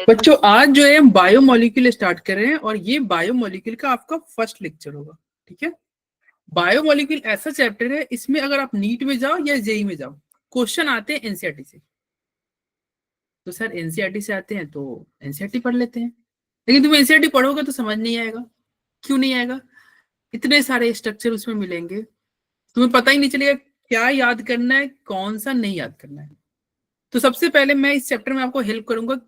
बच्चों आज जो है हम बायोमोलिक्यूल स्टार्ट कर रहे हैं और ये बायोमोलिक्यूल का आपका फर्स्ट लेक्चर होगा। ठीक है, बायोमोलिक्यूल ऐसा चैप्टर है, इसमें अगर आप नीट में जाओ या जेई में जाओ, क्वेश्चन आते हैं एनसीईआरटी से। तो सर एनसीईआरटी से आते हैं तो एनसीईआरटी पढ़ लेते हैं, लेकिन तुम एनसीईआरटी पढ़ोगे तो समझ नहीं आएगा। क्यों नहीं आएगा? इतने सारे स्ट्रक्चर उसमें मिलेंगे, तुम्हें पता ही नहीं चलेगा क्या याद करना है, कौन सा नहीं याद करना है। तो सबसे पहले मैं इस चैप्टर में आपको हेल्प करूंगा,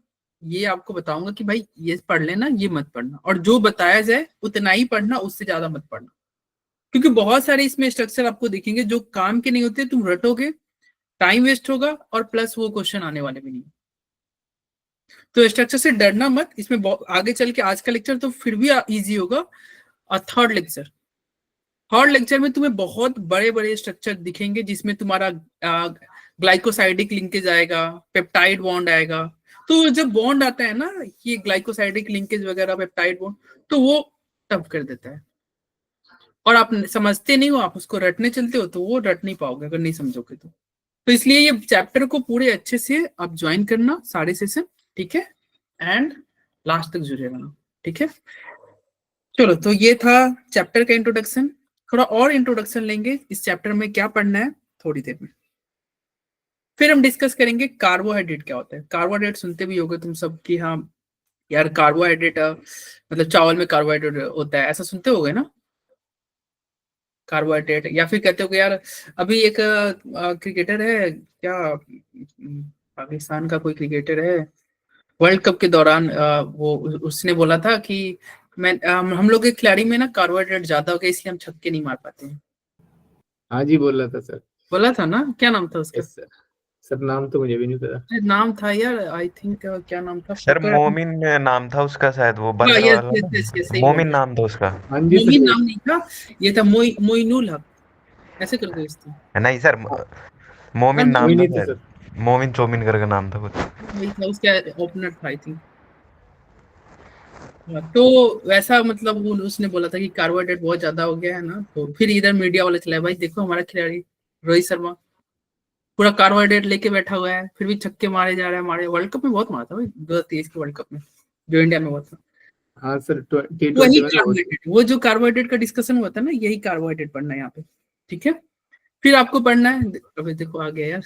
ये आपको बताऊंगा कि भाई ये पढ़ लेना, ये मत पढ़ना, और जो बताया जाए उतना ही पढ़ना, उससे ज्यादा मत पढ़ना। क्योंकि बहुत सारे इसमें स्ट्रक्चर आपको दिखेंगे जो काम के नहीं होते, तुम रटोगे, टाइम वेस्ट होगा, और प्लस वो क्वेश्चन आने वाले भी नहीं। तो स्ट्रक्चर से डरना मत, इसमें आगे चल के आज का लेक्चर तो फिर भी इजी होगा। और थर्ड लेक्चर में तुम्हें बहुत बड़े बड़े स्ट्रक्चर दिखेंगे, जिसमें तुम्हारा ग्लाइकोसाइडिक लिंकेज आएगा, पेप्टाइड बॉन्ड आएगा। तो जब बॉन्ड आता है ना, ये ग्लाइकोसाइडिक लिंकेज वगैरह, पेप्टाइड बॉन्ड, तो वो टफ कर देता है, और आप समझते नहीं हो, आप उसको रटने चलते हो तो वो रट नहीं पाओगे अगर नहीं समझोगे तो इसलिए ये चैप्टर को पूरे अच्छे से आप ज्वाइन करना, सारे सेशन, ठीक है, एंड लास्ट तक जुड़े रहना। ठीक है, चलो, तो ये था चैप्टर का इंट्रोडक्शन। थोड़ा और इंट्रोडक्शन लेंगे इस चैप्टर में क्या पढ़ना है थोड़ी देर में। फिर हम डिस्कस करेंगे कार्बोहाइड्रेट क्या होता है। कार्बोहाइड्रेट सुनते भी होगे तुम सब कि हाँ यार कार्बोहाइड्रेट मतलब चावल में कार्बोहाइड्रेट होता है, ऐसा सुनते होगे ना, कार्बोहाइड्रेट। या फिर कहते हो कि यार अभी एक क्रिकेटर है क्या, पाकिस्तान का कोई क्रिकेटर है, वर्ल्ड कप के दौरान वो उसने बोला था कि मैं हम लोग के खिलाड़ी में ना कार्बोहाइड्रेट ज्यादा हो गया, इसलिए हम छक्के नहीं मार पाते हैं। हाँ जी, बोल रहा था सर। बोला था ना, क्या नाम था उसका? सर नाम तो मुझे भी नहीं पता। नाम था यार, आई थिंक क्या नाम था सर, मोमिन नाम था उसका शायद, वो हाँ, बर्गर यस वाला यस ना। यस यस, सही बोल मोमिन रहे नाम था उसका। हाँ जी मोमिन सर। नाम नहीं था, ये था मोइनुल हक, ऐसे करके था। नहीं सर, मोमिन हाँ, नाम था नहीं था शायद, सर। मोमिन चोमिन करके नाम था कुछ। वही था, उसका ओपनर था आई थिंक। तो वैसा मतलब वो उसने बोला था कि कार्बोहाइड्रेट बहुत ज्यादा हो गया है ना, तो फिर इधर मीडिया वाले चलाए, भाई देखो हमारा खिलाड़ी रोहित शर्मा पूरा कार्बोहाइड्रेट लेके बैठा हुआ है, फिर भी छक्के मारे जा रहे हैं। हमारे वर्ल्ड कप में बहुत मारा था भाई, 2023 के वर्ल्ड कप में जो इंडिया में हुआ था। हाँ सर, T20 वही में कार्बोहाइड्रेट, वो जो कार्बोहाइड्रेट का डिस्कशन हुआ था ना, यही कार्बोहाइड्रेट पढ़ना है यहाँ पे। ठीक है, फिर आपको पढ़ना है, अबे देखो आ गया यार,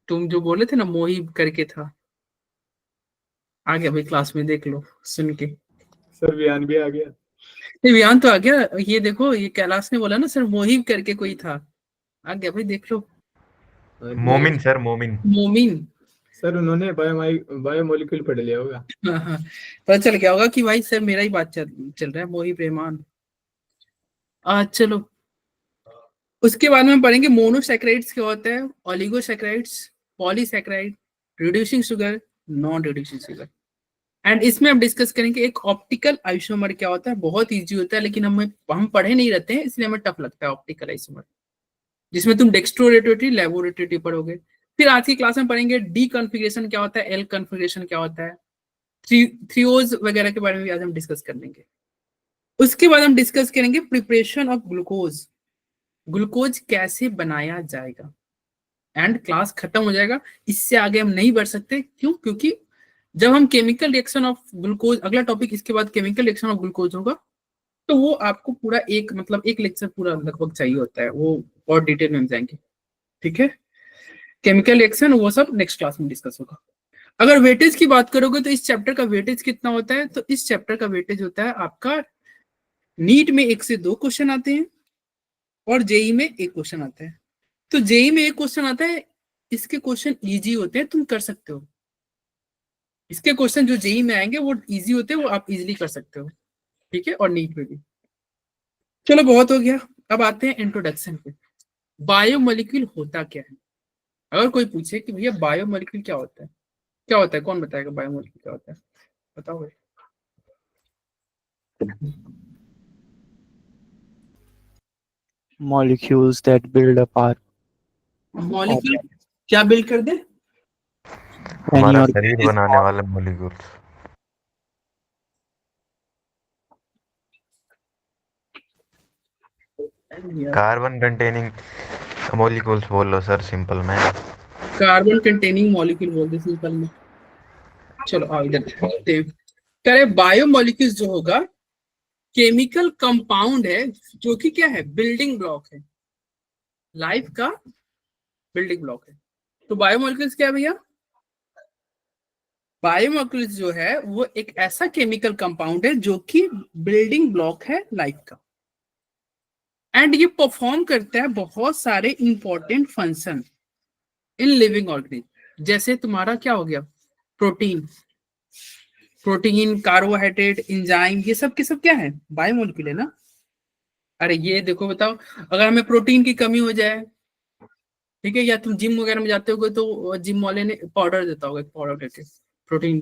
तुम जो बोले थे ना मोहिब करके था, आ गया भाई क्लास में, देख लो सुन के। सर बयान भी आ गया। बयान तो आ गया, ये देखो, ये कैलाश ने बोला ना सर मोहिब करके कोई था, आ गया भाई, देख लो। मोमिन सर, मोमिन। मोमिन। सर उन्होंने बायोमोलिक्यूल पढ़ लिया होगा। हाँ हाँ, पता चल गया होगा कि भाई सर मेरा ही बात चल रहा है, मोहिब रहमान। चलो, उसके बाद में हम पढ़ेंगे मोनोसैकेराइड्स क्या होता है, oligosaccharides, polysaccharide, reducing sugar, non reducing sugar. And इसमें हम डिस्कस करेंगे एक ऑप्टिकल आइसोमर क्या होता है। बहुत इजी होता है, लेकिन हम पढ़े नहीं रहते हैं, इसलिए हमें टफ लगता है ऑप्टिकल आइसोमर, जिसमें तुम डेक्स्ट्रोरेटरी लेबोरेटरी पढ़ोगे। फिर आज की क्लास में पढ़ेंगे डी कॉन्फ़िगरेशन क्या होता है, एल कॉन्फ़िगरेशन क्या होता है, थ्रियोज वगैरह के बारे में भी आज हम डिस्कस कर लेंगे। उसके बाद हम डिस्कस करेंगे प्रिपरेशन ऑफ ग्लूकोज, ग्लूकोज कैसे बनाया जाएगा, एंड क्लास खत्म हो जाएगा। इससे आगे हम नहीं बढ़ सकते, क्यों? क्योंकि जब हम केमिकल रिएक्शन ऑफ ग्लूकोज, अगला टॉपिक इसके बाद केमिकल रिएक्शन ऑफ ग्लूकोज होगा, तो वो आपको पूरा एक मतलब एक लेक्चर पूरा लगभग चाहिए होता है, वो और डिटेल में हम जाएंगे। ठीक है, केमिकल रिएक्शन वो सब नेक्स्ट क्लास में डिस्कस होगा। अगर वेटेज की बात करोगे तो इस चैप्टर का वेटेज कितना होता है, तो इस चैप्टर का वेटेज होता है आपका, नीट में 1 से 2 क्वेश्चन आते हैं और जेई में 1 क्वेश्चन आता है। तो जेई में 1 क्वेश्चन आता है, इसके क्वेश्चन इजी होते हैं, तुम कर सकते हो। इसके क्वेश्चन जो जेई में आएंगे वो इजी होते हैं, वो आप इजीली कर सकते हो। ठीक है, और नीट में भी। चलो बहुत हो गया, अब आते हैं इंट्रोडक्शन पे। बायोमोलिक्यूल होता क्या है? अगर कोई पूछे कि भैया बायोमोलिक्यूल क्या होता है, क्या होता है, कौन बताएगा बायोमोलिक्यूल क्या होता है? बताओ भाई। Molecules that build up our molecule क्या बिल्ड कर दे? any हमारा organism. शरीर बनाने वाला मॉलिक्यूल्स। कार्बन कंटेनिंग मॉलिक्यूल्स बोल लो सर, सिंपल में। कार्बन कंटेनिंग मॉलिक्यूल बोलते सिंपल में। चलो आओ इधर देखते हैं। कह रहे बायोमोलिक्यूल्स जो होगा केमिकल कंपाउंड है जो कि क्या है, बिल्डिंग ब्लॉक है, लाइफ का बिल्डिंग ब्लॉक है। तो बायोमोलिक्यूल्स क्या है भैया, बायोमोलिक्यूल्स जो है वो एक ऐसा केमिकल कंपाउंड है जो कि बिल्डिंग ब्लॉक है लाइफ का, एंड ये परफॉर्म करता है बहुत सारे important function in living organism. जैसे तुम्हारा क्या हो गया, प्रोटीन, प्रोटीन, कार्बोहाइड्रेट, एंजाइम, ये सब के सब क्या है, बायोमोलिक्यूल है ना। अरे ये देखो बताओ, अगर हमें प्रोटीन की कमी हो जाए, ठीक है, या तुम जिम वगैरह में जाते होगे तो जिम वाले ने पाउडर देता होगा, पाउडर देते प्रोटीन,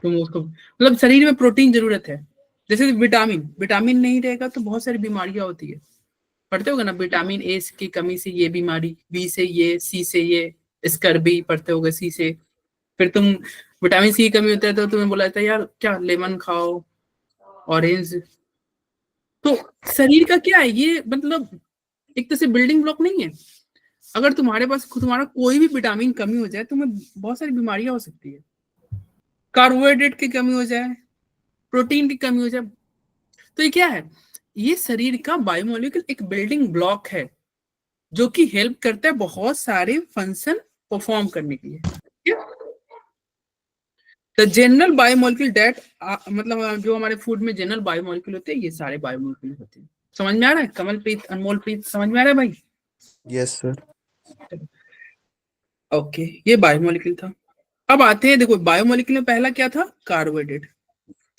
तुम उसको मतलब शरीर में प्रोटीन जरूरत है। जैसे विटामिन, विटामिन नहीं रहेगा तो बहुत सारी बीमारियां होती है, पढ़ते होगे ना, विटामिन ए की कमी से ये बीमारी, बी से ये, सी से ये, स्कर्बी पढ़ते होगे, सी से, फिर तुम विटामिन सी की कमी होता है तो तुम्हें बोला जाता है यार क्या लेमन खाओ, ऑरेंज। तो शरीर का क्या है ये, मतलब एक तरह से बिल्डिंग ब्लॉक नहीं है। अगर तुम्हारे पास तुम्हारा कोई भी विटामिन कमी हो जाए तो तुम्हें बहुत सारी बीमारियां हो सकती है, कार्बोहाइड्रेट की कमी हो जाए, प्रोटीन की कमी हो जाए, तो ये क्या है, ये शरीर का बायोमोलिक्यूल एक बिल्डिंग ब्लॉक है जो कि हेल्प करता है बहुत सारे फंक्शन परफॉर्म करने के लिए। द जनरल बायोमोलिक्यूल डेट, मतलब जो हमारे फूड में जनरल बायोमोलिक्यूल होते हैं ये सारे बायोमोलिक्यूल होते हैं। समझ में आ रहा है कमलप्रीत, अनमोलप्रीत, समझ में आ रहा है भाई? Yes sir. ओके, ये बायोमोलिक्यूल था। अब आते हैं, देखो बायोमोलिक्यूल में पहला क्या था, कार्बोहाइड्रेट।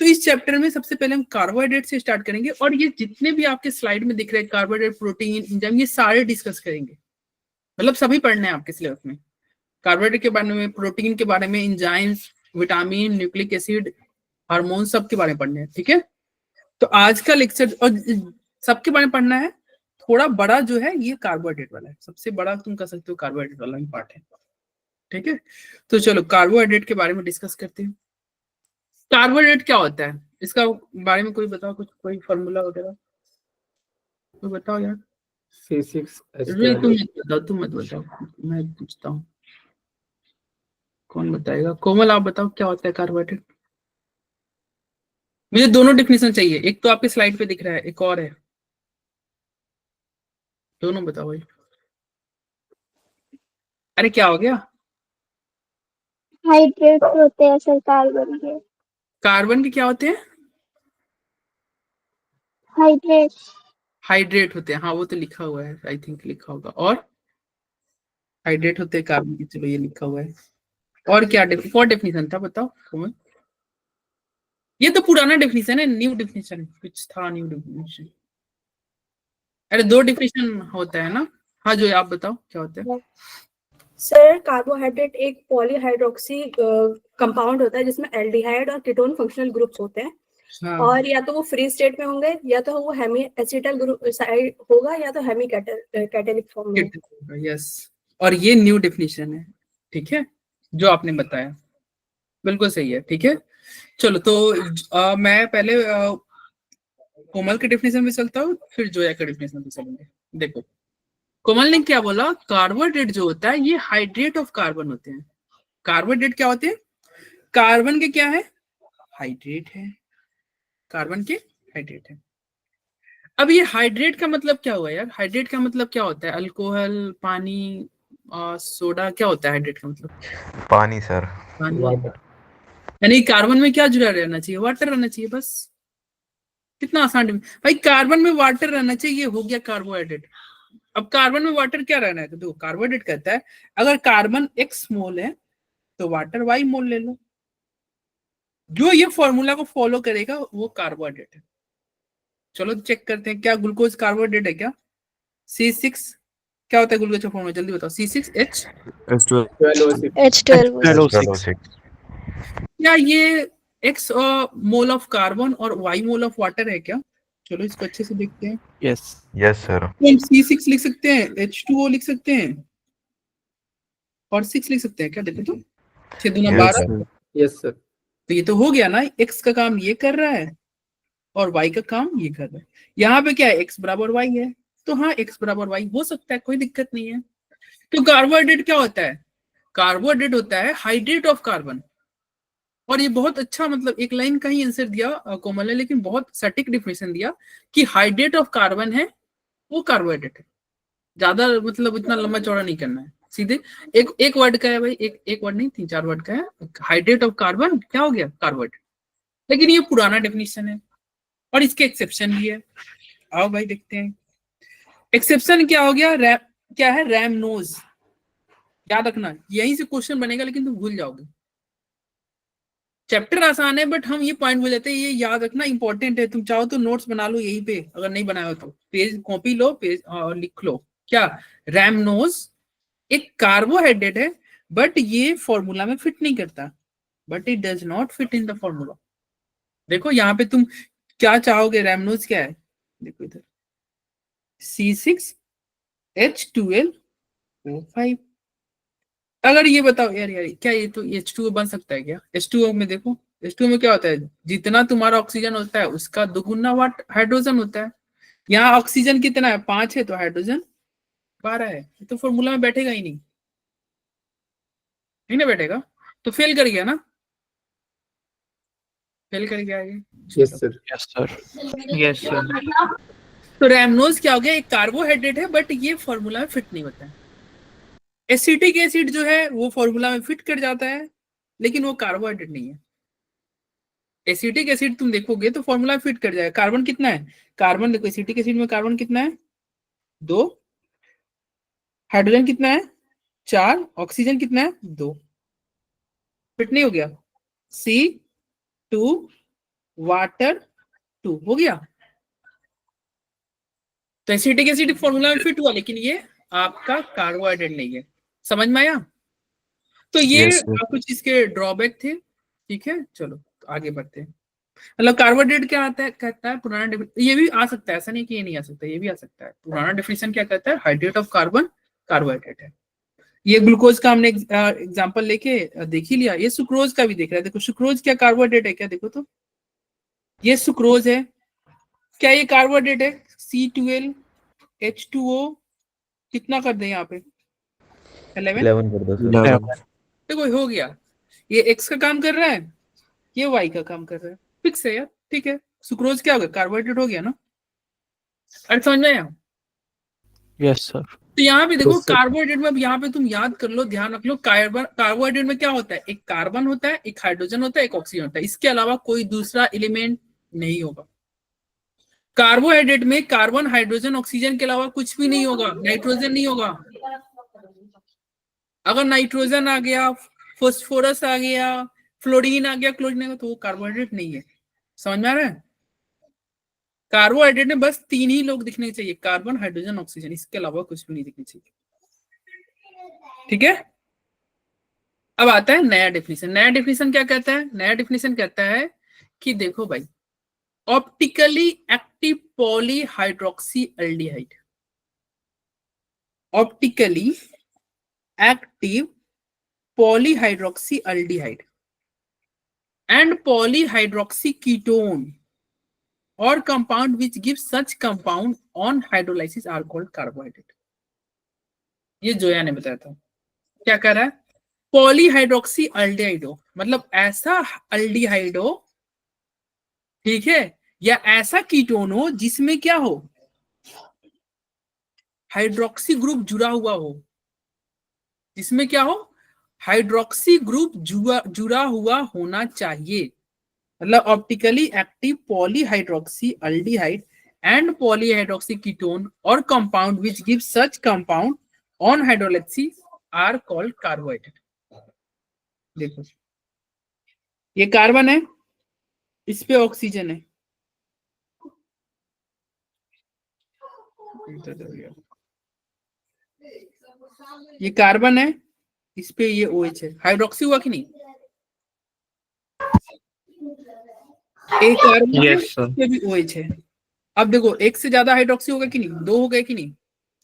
तो इस चैप्टर में सबसे पहले हम कार्बोहाइड्रेट से स्टार्ट करेंगे, और ये जितने भी आपके स्लाइड में दिख रहे हैं कार्बोहाइड्रेट, प्रोटीन, एंजाइम, ये सारे डिस्कस करेंगे, मतलब सभी पढ़ने हैं आपके सिलेबस में। कार्बोहाइड्रेट के बारे में, प्रोटीन के बारे में, enzymes, vitamin, nucleic acid, hormone, सब के बारे में पढ़ने हैं, ठीक है। तो आज का लेक्चर और सबके बारे में पढ़ना है। थोड़ा बड़ा जो है ये कार्बोहाइड्रेट वाला है, सबसे बड़ा तुम कह सकते हो कार्बोहाइड्रेट वाला ही पार्ट है, ठीक है। तो चलो कार्बोहाइड्रेट के बारे में डिस्कस करते हैं। कार्बोहाइड्रेट क्या होता है, इसका बारे में कोई बताओ, कुछ कोई फॉर्मूला वगैरह कोई बताओ यार। C6H12। तुम मत बताओ, मैं पूछता हूँ, कौन बताएगा? कोमल आप बताओ क्या होता है कार्बोहाइड्रेट। मुझे दोनों डेफिनेशन चाहिए, एक तो आपके स्लाइड पे दिख रहा है, एक और है, दोनों बताओ भाई। अरे क्या हो गया? हाइड्रेट होते हैं सर कार्बन के। कार्बन के क्या होते हैं? हाइड्रेट। हाइड्रेट होते हैं, हाँ वो तो लिखा हुआ है, आई थिंक लिखा होगा। और हाइड्रेट होते हैं कार्बन के, चलो ये लिखा हुआ है। और क्या और डेफिनेशन था बताओ कोमल? ये तो पुराना डेफिनेशन है, न्यू डेफिनेशन कुछ था, न्यू डेफिनेशन। अरे दो डेफिनेशन होता है ना। हाँ जो आप बताओ क्या होता है। सर कार्बोहाइड्रेट एक पॉलीहाइड्रोक्सी कंपाउंड होता है जिसमें एल्डिहाइड और कीटोन फंक्शनल ग्रुप्स होते हैं। हाँ। और या तो वो फ्री स्टेट में होंगे, या तो वो हेमी एसिटल ग्रुप साइड होगा, या तो हेमी कैटेलिक फॉर्म में। यस, और ये न्यू डेफिनेशन है, ठीक है, जो आपने बताया बिल्कुल सही है, ठीक है। चलो तो मैं पहले कोमल के डेफिनेशन में चलता हूँ, फिर जोया के डेफिनेशन में चलेंगे। देखो कोमल ने क्या बोला, कार्बोहाइड्रेट जो होता है ये हाइड्रेट ऑफ कार्बन होते हैं। कार्बोहाइड्रेट क्या होते हैं, कार्बन के क्या है, हाइड्रेट है, कार्बन के हाइड्रेट है। अब ये हाइड्रेट का मतलब क्या हुआ यार, हाइड्रेट का मतलब क्या होता है, अल्कोहल, पानी, सोडा, क्या होता है हाइड्रेट का मतलब? पानी सर। पानी, वाटर। यानी कार्बन में क्या जुड़ा रहना चाहिए, वाटर रहना चाहिए, बस। कितना आसान भाई, कार्बन में वाटर रहना चाहिए, हो गया कार्बोहाइड्रेट। अब कार्बन में वाटर क्या रहना है, तो देखो कार्बोहाइड्रेट कहता है अगर कार्बन x मोल है तो वाटर y मोल ले लो, जो ये फॉर्मूला को फॉलो करेगा वो कार्बोहाइड्रेट है। चलो चेक करते हैं, क्या ग्लूकोज कार्बोहाइड्रेट है क्या? C6 क्या होता है ग्लूकोज का फॉर्मूला, जल्दी बताओ। C6H H12O6। क्या ये x मोल ऑफ कार्बन और y मोल ऑफ वाटर है क्या? चलो इसको अच्छे से देखते हैं। यस। Yes sir. तो हम C6 लिख सकते हैं, H2O लिख सकते हैं, और 6 लिख सकते हैं क्या? देखो तो 6 दूना Yes, 12। sir. Yes sir. तो ये तो हो गया ना, x का काम ये कर रहा है और y का काम ये कर रहा है। यहाँ पे क्या है, x बराबर y है, तो हाँ x बराबर y हो सकता है, कोई दिक्कत नहीं है। तो कार्बोहाइड्रेट क्या होता है, कार्बोहाइड्रेट होता है हाइड्रेट ऑफ कार्बन। और ये बहुत अच्छा, मतलब एक लाइन का ही आंसर दिया कोमल ने, लेकिन बहुत सटीक डिफिनेशन दिया कि हाइड्रेट ऑफ कार्बन है वो कार्बोहाइड्रेट है। ज्यादा मतलब इतना लंबा चौड़ा नहीं करना है, सीधे एक वर्ड का है भाई, एक वर्ड नहीं 3-4 वर्ड का है। हाइड्रेट ऑफ कार्बन क्या हो गया? कार्बोहाइड्रेट। लेकिन ये पुराना डेफिनेशन है और इसके एक्सेप्शन भी है। आओ भाई देखते हैं एक्सेप्शन क्या हो गया। क्या है? रैमनोज। याद रखना, यहीं से क्वेश्चन बनेगा लेकिन तुम भूल जाओगे। चैप्टर आसान है बट हम ये पॉइंट भूल जाते हैं, ये याद रखना इंपॉर्टेंट है। तुम चाहो तो नोट्स बना लो यहीं पे, अगर नहीं बनाया हो तो पेज कॉपी लो, पेज और लिख लो। क्या? रैमनोज एक कार्बोहाइड्रेट है बट ये फॉर्मूला में फिट नहीं करता, but it does not fit in the formula. देखो यहाँ पे तुम क्या चाहोगे? रैमनोज क्या है? देखो इधर C6H12O5। अगर ये बताओ यार क्या ये तो H2O बन सकता है क्या? H2O में देखो, H2O में क्या होता है? जितना तुम्हारा ऑक्सीजन होता है उसका दुगुना वाट हाइड्रोजन होता है। यहाँ ऑक्सीजन कितना है? 5 है, तो हाइड्रोजन 12 है। तो फॉर्मूला में बैठेगा ही नहीं, नहीं ना बैठेगा, तो फेल कर गया ना, फेल कर गया आगे। Yes sir. Yes sir. Yes sir. तो रैमनोज क्या हो गया? एक कार्बोहाइड्रेट है बट ये फॉर्मूला में फिट नहीं होता है। एसिटिक एसिड जो है वो फॉर्मूला में फिट कर जाता है लेकिन वो कार्बोहाइड्रेट नहीं है। एसिटिक एसिड तुम देखोगे तो फॉर्मूला में फिट कर जाएगा। कार्बन कितना है? कार्बन देखो, एसिटिक एसिड में कार्बन कितना है? 2। हाइड्रोजन कितना है? 4। ऑक्सीजन कितना है? 2। फिट नहीं हो गया। C2 वाटर 2 हो गया। तो एसिटिक एसिड फॉर्मूला में फिट हुआ लेकिन ये आपका कार्बोहाइड्रेट नहीं है। समझ में आया? तो ये Yes, sir. कुछ इसके ड्रॉबैक थे। ठीक है, चलो आगे बढ़ते हैं। मतलब कार्बोहाइड्रेट क्या आता है? कहता है पुराना, ये भी आ सकता है, ऐसा नहीं कि ये नहीं आ सकता, ये भी आ सकता है। पुराना डेफिनेशन क्या कहता है? हाइड्रेट ऑफ कार्बन कार्बोहाइड्रेट है। ये ग्लूकोज का हमने एग्जांपल लेके देख ही लिया। ये सुक्रोज का भी देख रहा है। देखो सुक्रोज क्या कार्बोहाइड्रेट है क्या? देखो तो ये सुक्रोज है, क्या ये कार्बोहाइड्रेट है? C12H2O कितना कर दें यहाँ पे? 11 कर दो सर। देखो हो गया। ये X का काम कर रहा है, ये Y का काम कर रहा है। फिक्स है यार, ठीक है। सुक्रोज क्या हो गया? कार्बोहाइड्रेट हो गया ना। अरे समझ में आया? Yes sir. तो यहाँ पे देखो Yes, sir. कार्बोहाइड्रेट में, अब यहाँ पे तुम याद कर लो, ध्यान रख लो। कार्बोहाइड्रेट में क्या होता है? एक कार्बन होता है, एक हाइड्रोजन होता है, एक ऑक्सीजन होता है। इसके अलावा कोई दूसरा एलिमेंट नहीं होगा। कार्बोहाइड्रेट में कार्बन, हाइड्रोजन, ऑक्सीजन के अलावा कुछ भी नहीं होगा। नाइट्रोजन नहीं होगा। अगर नाइट्रोजन आ गया, फास्फोरस आ गया, फ्लोरीन आ गया, क्लोरीन आ गया, तो वो कार्बोहाइड्रेट नहीं है। समझ में आ रहा है? कार्बोहाइड्रेट में बस 3 ही लोग दिखने चाहिए, कार्बन, हाइड्रोजन, ऑक्सीजन। इसके अलावा कुछ भी नहीं दिखने चाहिए। ठीक है, अब आता है नया डेफिनेशन। नया डेफिनेशन क्या कहता है? नया डेफिनेशन कहता है कि देखो भाई, optically active polyhydroxy aldehyde, optically active polyhydroxy aldehyde and polyhydroxy ketone or compound which gives such compound on hydrolysis are called carbohydrate। ये जोया ने बताया था। क्या कह रहा है? पॉलीहाइड्रोक्सी अल्डिहाइड हो, मतलब ऐसा अल्डिहाइड हो, ठीक है, या ऐसा कीटोन हो जिसमें क्या हो? हाइड्रोक्सी ग्रुप जुड़ा हुआ हो। जिसमें क्या हो? हाइड्रोक्सी ग्रुप जुड़ा हुआ होना चाहिए। मतलब optically active polyhydroxy aldehyde and polyhydroxy ketone और compound which give such compound on hydrolysis are called carbohydrate. देखो ये कार्बन है, इस पे ऑक्सीजन है, ये कार्बन है, इस पे ये OH है। हाइड्रोक्सी हुआ कि नहीं? एक कार्बन है, Yes, इस sir. पे भी OH है। अब देखो एक से ज्यादा हाइड्रोक्सी होगा कि नहीं? 2 हो गए कि नहीं?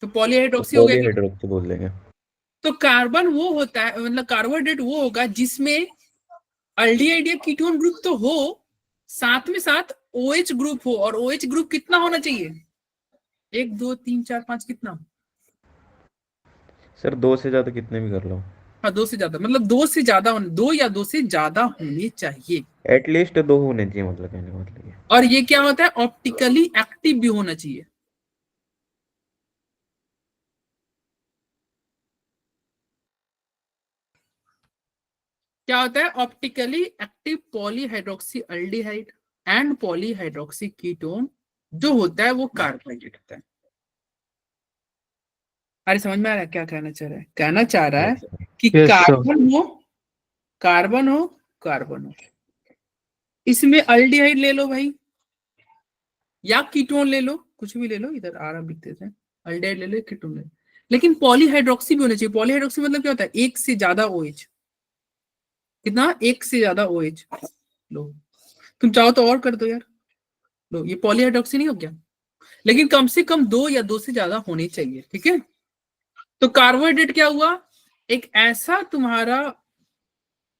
तो पॉलीहाइड्रोक्सी हो गया कि नहीं? तो बोल देंगे। तो कार्बन वो होता है, मतलब कार्बोहाइड्रेट वो होगा जिसमें अल्डिहाइड या कीटोन ग्रुप तो हो, साथ में साथ OH ग्रुप हो। और OH ग्रुप कितना होना चाहिए? 1 2 3 4 5 कितना? सर 2 से ज्यादा कितने भी कर लो। हाँ 2 से ज्यादा, मतलब 2 से ज्यादा, 2 या 2 से ज्यादा होने चाहिए। एटलीस्ट 2 होने चाहिए, मतलब कहने का मतलब ये। और ये क्या होता है, ऑप्टिकली एक्टिव भी होना चाहिए। क्या होता है, optically active polyhydroxy aldehyde and polyhydroxy ketone जो होता है वो कार्बोहाइड्रेट होता है। अरे समझ में आ रहा है क्या कहना चाह रहा है? कहना चाह रहा है कि Yes, sir. कार्बन हो, कार्बन हो, कार्बन हो, इसमें अल्डिहाइड ले लो भाई या कीटोन ले लो, कुछ भी ले लो, इधर आराम लिख देते हैं, अल्डिहाइड ले लो, कीटोन ले लो, लेकिन पॉलीहाइड्रोक्सी भी होना चाहिए। पॉलीहाइड्रोक्सी मतलब क्या होता है, एक से ज्यादा OH। कितना? एक से ज्यादा OH। लो तुम चाहो तो और कर दो यार, लो ये पॉलीहाइड्रोक्सी नहीं हो गया, लेकिन कम से कम 2 या 2 से ज्यादा होने चाहिए, ठीक है। तो कार्बोहाइड्रेट क्या हुआ, एक ऐसा तुम्हारा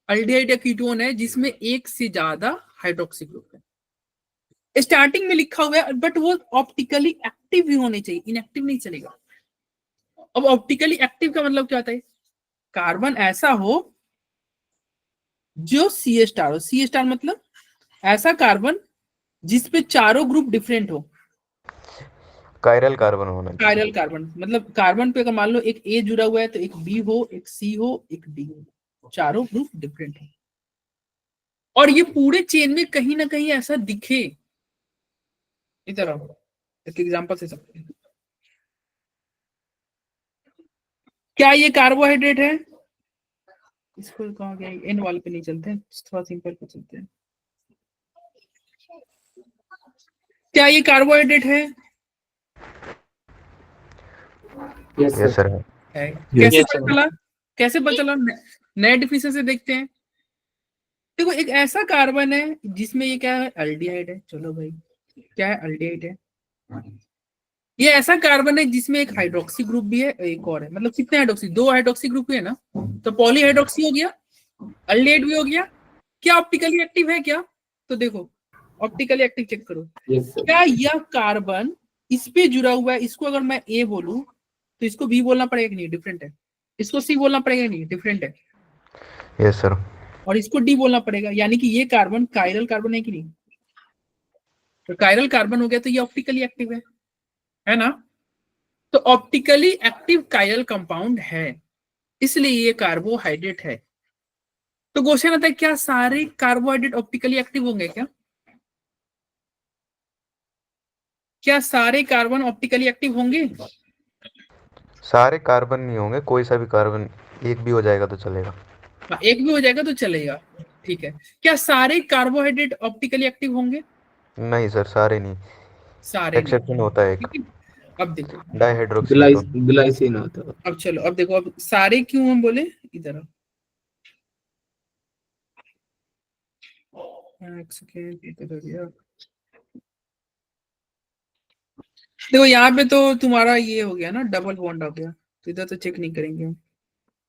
अल्डिहाइड या कीटोन है जिसमें एक से ज्यादा हाइड्रोक्सी ग्रुप है। स्टार्टिंग में लिखा हुआ है, बट वो ऑप्टिकली एक्टिव भी होने चाहिए, इनएक्टिव नहीं चलेगा। अब ऑप्टिकली एक्टिव का मतलब क्या होता है, कार्बन ऐसा हो जो CH हो। CH मतलब ऐसा कार्बन जिसपे चारों ग्रुप डिफरेंट हो। कायरल कार्बन होना चाहिए। कायरल कार्बन मतलब कार्बन पे अगर मान लो एक A जुड़ा हुआ है तो एक B हो, एक C हो, एक D हो, चारों ग्रुप डिफरेंट है। और ये पूरे चेन में कहीं ना कहीं ऐसा दिखे, इधर आओ एक एग्जांपल से सकते हैं। क्या ये कार्बोहाइड्रेट है? इसको कहा गया, एन वाले पे नहीं चलते हैं, थोड़ा सिंपल पे चलते हैं। क्या ये कार्बोहाइड्रेट है? Yes yes sir. सर। है। Yes, कैसे sir. पता चला? कैसे पता चला? नए डिफिनेशन से देखते हैं। देखो एक ऐसा कार्बन है जिसमें ये क्या है, अल्डिहाइड है। चलो भाई क्या है, अल्डिहाइड है। ये ऐसा कार्बन है जिसमें एक हाइड्रोक्सी ग्रुप भी है, एक और है, मतलब कितने हाइड्रोक्सी, 2 हाइड्रोक्सी ग्रुप है ना, तो पॉलीहाइड्रोक्सी हो गया, अल्डिहाइड भी हो गया। क्या ऑप्टिकली एक्टिव है क्या? तो देखो ऑप्टिकली एक्टिव चेक करो। Yes sir. क्या यह कार्बन इस पे जुड़ा हुआ है, इसको अगर मैं A बोलूं तो इसको B बोलना पड़ेगा कि नहीं, डिफरेंट है। इसको C बोलना पड़ेगा कि नहीं, डिफरेंट है। Yes sir. और इसको D बोलना पड़ेगा, यानी कि ये कार्बन कायरल कार्बन है कि नहीं। तो कायरल कार्बन हो गया तो ये ऑप्टिकली एक्टिव है ना। तो ऑप्टिकली एक्टिव कायरल कंपाउंड है, इसलिए ये कार्बोहाइड्रेट है। तो क्वेश्चन आता है क्या सारे कार्बोहाइड्रेट ऑप्टिकली एक्टिव होंगे क्या? क्या सारे कार्बन ऑप्टिकली एक्टिव होंगे? सारे कार्बन नहीं होंगे, कोई सा भी कार्बन एक भी हो जाएगा तो चलेगा। हाँ, एक भी हो जाएगा तो चलेगा, ठीक है। क्या सारे कार्बोहाइड्रेट ऑप्टिकली एक्टिव होंगे? नहीं सर, सारे नहीं, सारे नहीं। एक्सेप्शन होता है एक, ठीक है? अब देखो, डाइहाइड्रोक्सी कीटोन। ग्लाइसिन होता है। अब चलो, अब देखो, अब सारे क्यों हम बोले, इधर आओ। एक सेकेंड, इधर हो गया। देखो यहाँ पे तो तुम्हारा ये हो गया ना, डबल बॉन्ड हो गया, तो इधर तो चेक नहीं करेंगे हम,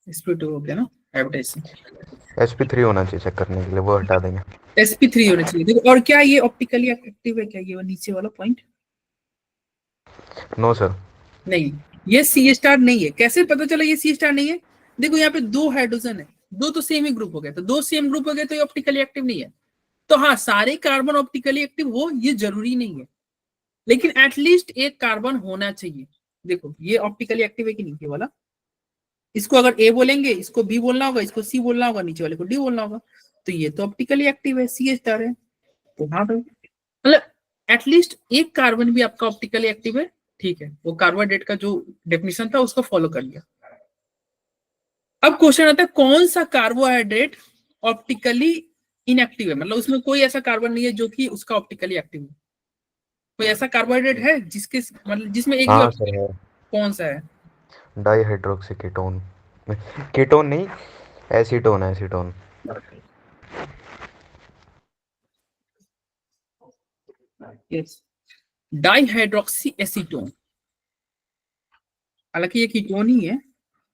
sp2 हो गया ना, एवरेज sp3 होना चाहिए चेक करने के लिए, वो हटा देंगे। sp3 होना चाहिए। देखो और क्या ये ऑप्टिकली एक्टिव है क्या, ये नीचे वाला पॉइंट? No sir. नहीं, ये C* नहीं है। कैसे पता चला ये C* नहीं है? देखो यहाँ पे 2 हाइड्रोजन है, 2 तो सेम ही ग्रुप हो गया, तो 2 सेम ग्रुप हो गए तो ये ऑप्टिकली एक्टिव नहीं है। तो हाँ, सारे कार्बन ऑप्टिकली एक्टिव हो ये जरूरी नहीं है, लेकिन एटलीस्ट एक कार्बन होना चाहिए। देखो ये ऑप्टिकली एक्टिव है कि नहीं, ये वाला, इसको अगर A बोलेंगे, इसको B बोलना होगा, इसको C बोलना होगा, नीचे वाले को D बोलना होगा, तो ये तो ऑप्टिकली एक्टिव है, C* है। तो हाँ भाई, मतलब एटलीस्ट एक कार्बन भी आपका ऑप्टिकली एक्टिव है, ठीक है, वो कार्बोहाइड्रेट का जो डेफिनेशन था उसको फॉलो कर लिया। अब क्वेश्चन आता है कौन सा कार्बोहाइड्रेट ऑप्टिकली इनएक्टिव है, मतलब उसमें कोई ऐसा कार्बन नहीं है जो कि उसका ऑप्टिकली एक्टिव है। कोई ऐसा कार्बोहाइड्रेट है जिसके मतलब जिसमें एक हाँ भी सर है, कौन सा है? Dihydroxy ketone. कीटोन नहीं, एसीटोन है, एसीटोन। Yes, dihydroxy acetone. हालांकि ये कीटोन ही है,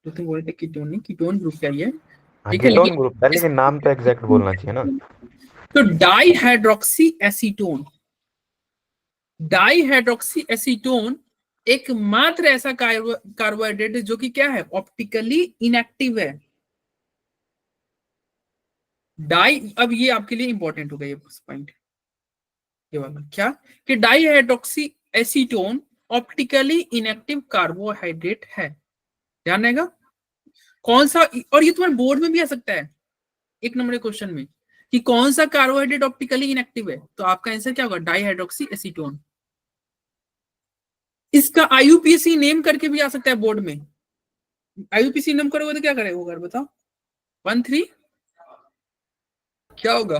जो तुम बोल रहे थे कीटोन नहीं, कीटोन ग्रुप का ही है, हाँ ठीक है, कीटोन ग्रुप है, लेकिन नाम तो एग्जैक्ट बोलना चाहिए ना। तो डाइहाइड्रोक्सी एसीटोन, डाइहाइड्रोक्सी एसीटोन एकमात्र ऐसा कार्बोहाइड्रेट है जो कि क्या है, ऑप्टिकली इनएक्टिव है। डाई, अब ये आपके लिए इंपॉर्टेंट हो गया ये पॉइंट, ये वाला क्या, कि di hydroxy acetone optically inactive carbohydrate है। ध्यान रहेगा कौन सा, और ये तुम्हारे बोर्ड में भी आ सकता है 1 नंबर के क्वेश्चन में, कि कौन सा कार्बोहाइड्रेट ऑप्टिकली इनएक्टिव है, तो आपका आंसर क्या होगा, डाई हाइड्रोक्सी एसीटोन। इसका आईयूपीएसी नेम करके भी आ सकता है बोर्ड में, आईयूपीएसी नेम करोगे तो क्या करेगा बताओ, 1,3 क्या होगा,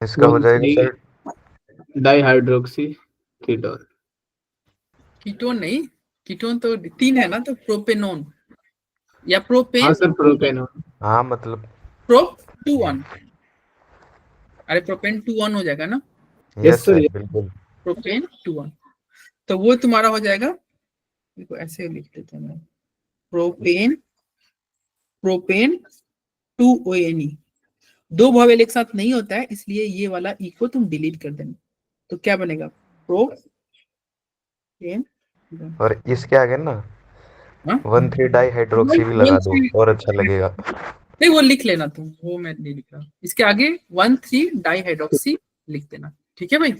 इसका हो जाएगा sir di hydroxy ketone. Ketone नहीं, कीटोन तो 3 है ना, तो प्रोपेनोन या प्रोपेन, हाँ सर, प्रोपेनोन। हाँ मतलब प्रोप 2,1, अरे प्रोपेन 2,1 हो जाएगा ना, यस sir, सर yes. बिल्कुल। प्रोपेन 2,1, तो वो तुम्हारा हो जाएगा, देखो ऐसे लिख देते हैं मैं, प्रोपेन, प्रोपेन 2ONE, 2 वोवेल एक साथ नहीं होता है, इसलिए ये वाला ई को तुम डिलीट कर देना, तो क्या बनेगा, प्रोपेन। और इसके आगे ना हाँ? 1,3 डाई हाइड्रोक्सी भी लगा दो और अच्छा लगेगा। नहीं वो लिख लेना तुम, वो मैं नहीं लिख रहा, इसके आगे 1,3 डाई हाइड्रोक्सी लिख देना, ठीक है भाई।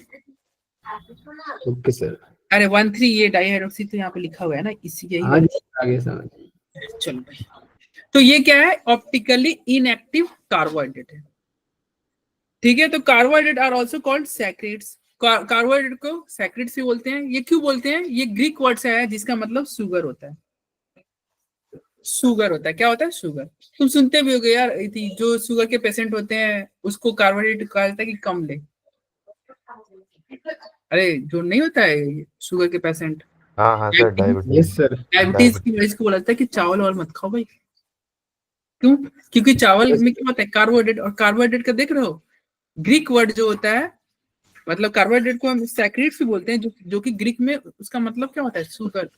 Okay sir. अरे 1,3 ये डाई हाइड्रोक्सी तो यहाँ पे लिखा हुआ है ना, इसी के हाँ जी, आगे समझ। चलो भाई, तो ये क्या है, ऑप्टिकली इनएक्टिव कार्बोहाइड्रेट है, ठीक है। तो carbohydrate are also called saccharides, carbohydrate को सैकरेट्स भी बोलते हैं। ये क्यों बोलते हैं, ये ग्रीक वर्ड से आया है जिसका मतलब शुगर होता है, शुगर होता है, क्या होता है, शुगर। तुम सुनते भी होगे यार, जो शुगर के पेशेंट होते हैं उसको कार्बोहाइड्रेट कहा जाता है कि कम ले, अरे जो नहीं होता है शुगर के पेशेंट, हाँ हाँ sir diabetes. Yes sir. Diabetes की वजह से बोला जाता है कि चावल और मत खाओ भाई, क्यों, क्योंकि चावल में क्या होता है, कार्बोहाइड्रेट, और कार्बोहाइड्रेट का देख रहे हो ग्रीक वर्ड जो होता है, मतलब कार्बोहाइड्रेट को हम सैकरेट्स भी बोलते हैं, जो कि ग्रीक में उसका मतलब क्या होता है, शुगर।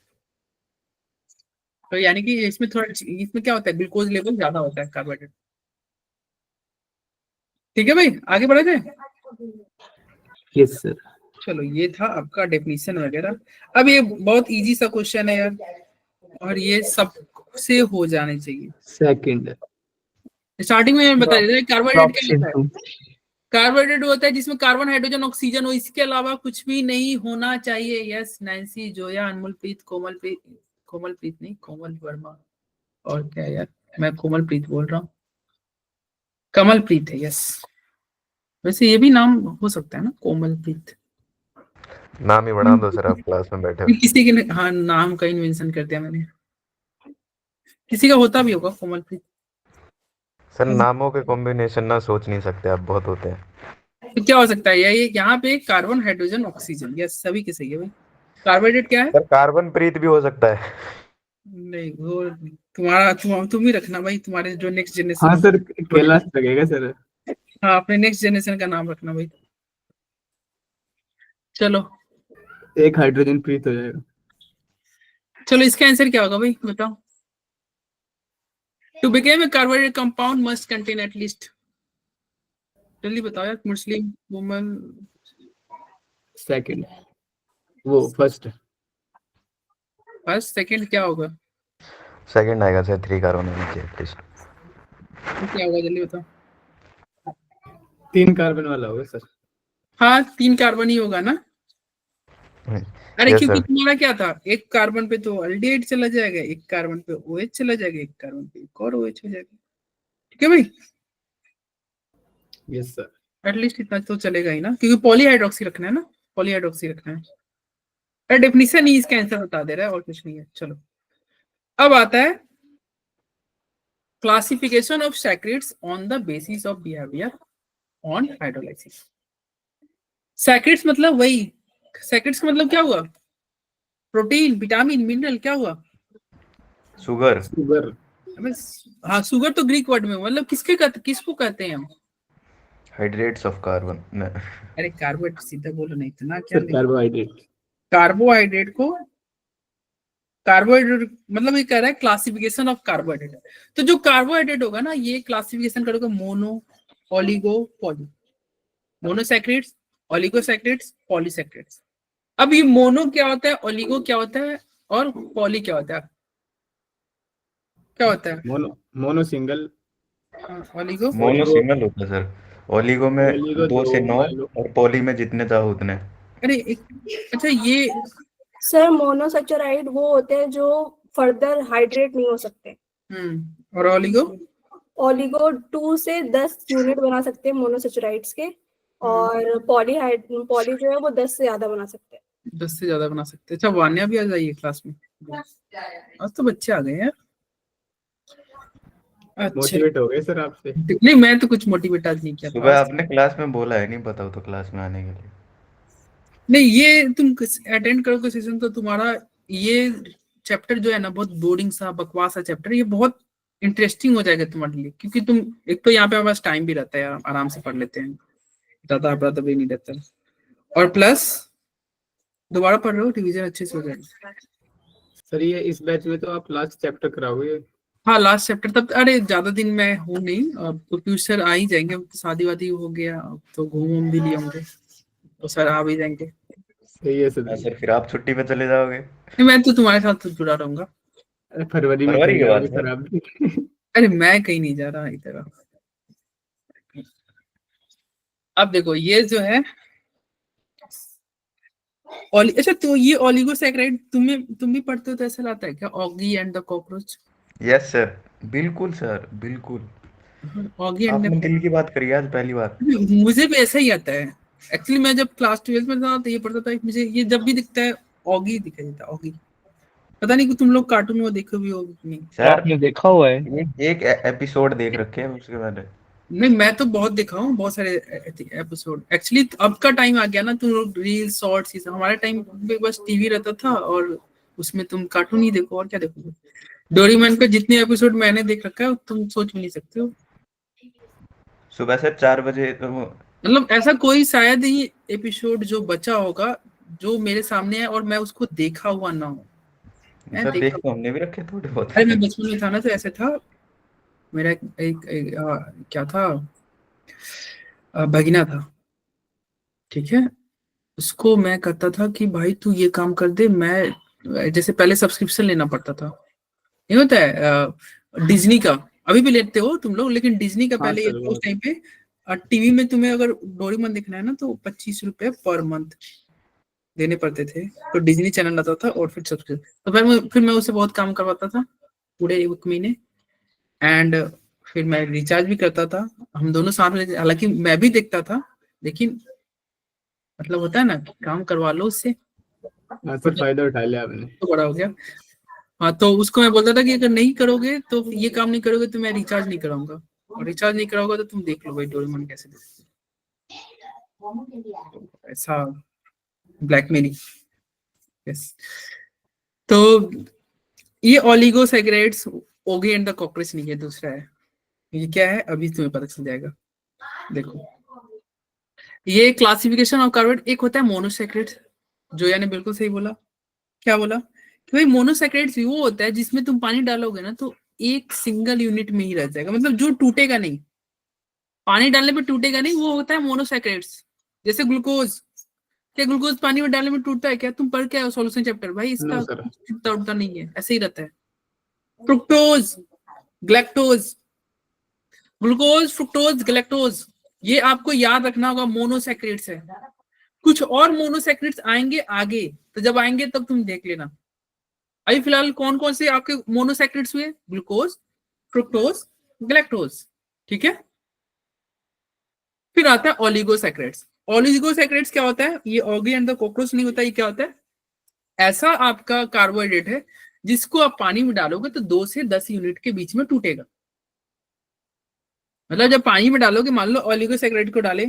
तो यानी कि इसमें थोड़ा, इसमें क्या होता है, ग्लूकोज लेवल ज्यादा होता है कार्बोहाइड्रेट, ठीक है भाई, आगे बढ़े थे। Yes sir. चलो ये था आपका डेफिनेशन वगैरह। अब ये बहुत इजी सा क्वेश्चन है यार, और ये सब से हो जाने चाहिए। सेकंड स्टार्टिंग में मैंने बता दिया कार्बोहाइड्रेट क्या होता है, सिंथम। कार्बोहाइड्रेट होता है जिसमें कार्बन, हाइड्रोजन, ऑक्सीजन हो, इसके अलावा कुछ भी नहीं होना चाहिए। यस नैन्सी, जोया, अनमोलप्रीत, कोमलप्रीत, कोमलप्रीत नहीं, कोमल वर्मा, और क्या यार, मैं कोमलप्रीत बोल रहा हूँ, कमलप्रीत है। यस, वैसे ये भी नाम हो सकता है ना, कोमलप्रीत, नाम ही बना दो सर, आप क्लास में बैठे हो। किसी के हाँ नाम का इन्वेंशन कर दिया मैंने, किसी का होता भी होगा कोमलप्रीत। सर नामों के कॉम्बिनेशन ना सोच नहीं सकते आप, बहुत होते हैं। तो क्या हो सकता है, ये यहाँ पे कार्बन, हाइड्रोजन, ऑक्सीजन, यस सभी के सही है भाई। कार्बोहाइड्रेट क्या है, सर कार्बन प्रीत भी हो सकता है। नहीं वो तुम्हारा, तुम ही रखना भाई, तुम्हारे जो नेक्स्ट जनरेशन। हाँ सर, कैलाश लगेगा सर। हाँ अपने नेक्स्ट जनरेशन का नाम रखना भाई। चलो एक हाइड्रोजन प्रीत हो जाएगा। चलो इसका आंसर क्या होगा भाई बताओ। To became a carbohydrate compound must contain at least, जल्दी बताओ यार, मुस्लिम वुमन, सेकंड, वो फर्स्ट। फर्स्ट सेकंड क्या होगा, सेकंड आएगा सर, 3 कार्बन होनी चाहिए एटलीस्ट। क्या होगा जल्दी बताओ। 3 कार्बन वाला होगा सर। हाँ 3 कार्बन ही होगा ना, अरे यस क्योंकि सर। तुम्हारा क्या था, एक कार्बन पे तो अल्डिहाइड चला जाएगा, एक कार्बन पे OH चला जाएगा, एक कार्बन पे एक और OH हो जाएगा, ठीक है भाई। Yes sir. एटलीस्ट इतना तो चलेगा ही ना, क्योंकि पॉलीहाइड्रोक्सी रखना है ना, पॉलीहाइड्रोक्सी रखना है। अरे डेफिनेशन ही इसका आंसर बता दे रहा है और कुछ नहीं है। चलो अब आता है classification of saccharides on the basis of behaviour on hydrolysis. Saccharides मतलब वही, सैकरेट्स का मतलब क्या हुआ, प्रोटीन, विटामिन, मिनरल, क्या हुआ, शुगर। शुगर। हाँ शुगर तो ग्रीक वर्ड में, मतलब किसको कहते हैं हम, हाइड्रेट्स ऑफ कार्बन। अरे कार्बोहाइड्रेट सीधा बोलो, नहीं इतना क्या, कार्बोहाइड्रेट। कार्बोहाइड्रेट को, कार्बोहाइड्रेट मतलब ये कह रहा है क्लासिफिकेशन ऑफ कार्बोहाइड्रेट। तो जो कार्बोहाइड्रेट होगा ना, ये क्लासिफिकेशन करोगे मोनो, ओलिगो, पॉली, मोनोसैकरेट्स, ओलिगोसैकरेट्स, पॉलीसैकरेट्स। अब ये मोनो क्या होता है, ओलिगो क्या होता है, और पॉली क्या होता है, क्या होता है, mono single, oligo mono single होता है सर, ओलिगो में ओलिगो 2 से 9 माइलो। और पॉली में जितने चाहो उतने। अरे अच्छा ये सर मोनोसेचुराइड वो होते हैं जो फर्दर हाइड्रेट नहीं हो सकते। और ओलिगो ओलिगो 2 से 10 यूनिट बना सकते हैं मोनोसेचुराइड्स के, और पॉली जो है वो 10 से ज्यादा बना सकते हैं। 10 से ज्यादा बना सकते हैं। अच्छा वान्या भी आ जाइए क्लास में, आज तो बच्चे आ गए हैं। अच्छा मोटिवेट हो गए सर आपसे। नहीं, मैं तो कुछ मोटिवेट आज नहीं किया था सुबह आज। आपने क्लास में बोला है, नहीं बताओ तो क्लास में आने के लिए। नहीं, ये तुम अटेंड करोगे सेशन तो तुम्हारा ये चैप्टर जो है ना बहुत बोरिंग सा बकवास सा चैप्टर, ये बहुत इंटरेस्टिंग हो जाएगा तुम्हारे लिए, क्योंकि तुम एक तो यहाँ पे हमारे पास टाइम भी रहता है, आराम से पढ़ लेते हैं, ज्यादा अपना तभी नहीं रहता, और प्लस दोबारा पढ़ रहे हो, रिवीजन अच्छे से हो जाएगा। सर ये इस बैच में तो आप लास्ट चैप्टर कराओगे। हाँ लास्ट चैप्टर तब, अरे ज्यादा दिन मैं हूँ नहीं, अब तो क्योंकि सर आ ही जाएंगे, अब तो शादी वादी हो गया, अब तो घूम भी लिए होंगे, तो सर आ भी जाएंगे। सही है सर। सर फिर आप छुट्टी पे चले जाओगे। नहीं, मैं तो तुम्हारे साथ तो जुड़ा रहूंगा। फरवरी में फरवरी कहीं के बाद जाओगे सर? सर आप भी। अरे मैं कहीं नहीं जा रहा इधर। अब देखो ये जो है अच्छा, तो ये ओलिगोसैकेराइड तुम भी पढ़ते हो तो ऐसा लगता है क्या, Oggy and the cockroach? Yes sir, बिल्कुल सर, बिल्कुल। ऑगी एंड आपने द, दिल की बात करी आज पहली बार। मुझे भी ऐसा ही आता है। एक्चुअली मैं जब क्लास 12 में था तो ये पढ़ता था, मुझे ये जब भी दिखता है ऑगी दिखाई देता, ऑगी। पता नहीं कि तुम लोग कार्टून में देखे भी होगे कि नहीं। तो सर आपने देखा हुआ है? एक एपिसोड देख रखे हैं उसके बाद। नहीं, मैं तो बहुत देखा हूँ, बहुत सारे एपिसोड। एक्चुअली अब का टाइम आ गया ना, तुम लोग रील शॉर्ट्स, ये सब। हमारे टाइम पे बस टीवी रहता था और उसमें तुम कार्टून ही देखो, और क्या देखोगे। डोरेमोन पे जितने एपिसोड मैंने देख रखा है तुम सोच भी नहीं सकते हो। सुबह से 4 बजे तो मतलब ऐसा कोई शायद ही एपिसोड जो बचा होगा जो मेरे सामने है और मैं उसको देखा हुआ ना हो। मैं सर देख देखा, तो हमने भी रखे थोड़े बहुत। अरे मैं बचपन में था ना तो ऐसे था। मेरा क्या था, भगीना था, ठीक है। उसको मैं कहता था कि भाई तू ये काम कर दे, मैं जैसे पहले सब्सक्रिप्शन लेना पड़ता था, नहीं होता है डिज्नी का, अभी भी लेते हो तुम लोग, लेकिन डिज्नी का हाँ पहले ये सर था उस टाइम पे। टीवी में तुम्हें अगर डोरेमोन देखना है ना तो 25 रुपए पर मंथ देने पड़ते थे, तो डिज्नी चैनल आता था और फिर सब्सक्रिप्शन। तो फिर मैं उससे बहुत काम करवाता था पूरे 1 महीने, एंड फिर मैं रिचार्ज भी करता था। हम दोनों साथ में, हालांकि मैं भी देखता था, लेकिन मतलब होता है ना काम करवा लो उससे, हाँ सर, फायदा उठा लिया आपने। तो बड़ा हो गया। हाँ, तो उसको मैं बोलता था कि अगर नहीं करोगे तो ये काम नहीं करोगे तो मैं रिचार्ज नहीं कराऊंगा, और रिचार्ज नहीं कराओगे तो तुम देख लो भाई डोरेमोन कैसे देखते हो। ऐसा ब्लैकमेलिंग। यस। तो ये oligosaccharides, Oggy and the cockroach नहीं है, दूसरा है। ये क्या है अभी तुम्हें पता चल जाएगा। देखो ये क्लासिफिकेशन ऑफ कार्बोहाइड्रेट, एक होता है मोनोसैकेराइड्स, जोया ने बिल्कुल सही बोला। क्या बोला कि भाई मोनोसैकेराइड्स वो होता है जिसमें तुम पानी डालोगे ना तो एक सिंगल यूनिट में ही रह जाएगा, मतलब जो टूटेगा नहीं, पानी डालने पे टूटेगा नहीं, वो होता है मोनोसैकेराइड्स। जैसे ग्लूकोज, क्या ग्लूकोज पानी में डालने में टूटता है क्या? तुम पढ़ के आए हो सॉल्यूशन चैप्टर, भाई इसका नो सर। टूटता उठता नहीं है, ऐसे ही रहता है। Fructose, galactose, glucose, fructose, galactose, ये आपको याद रखना होगा, मोनोसैकेराइड्स है। कुछ और मोनोसैकेराइड्स आएंगे आगे, तो जब आएंगे तब तुम देख लेना। अभी फिलहाल कौन कौन से आपके मोनोसैकेराइड्स हुए? ग्लूकोज, फ्रुक्टोज, ग्लैक्टोज, ठीक है। फिर आता है ओलिगोसैकेराइड्स। ओलिगोसैकेराइड्स क्या होता है? ये ऑगी एंड द कॉकरोच नहीं होता। ये क्या होता है? ऐसा आपका कार्बोहाइड्रेट है जिसको आप पानी में डालोगे तो 2 से 10 यूनिट के बीच में टूटेगा। मतलब जब पानी में डालोगे, मान लो ओलिगोसैकेराइड को डाले,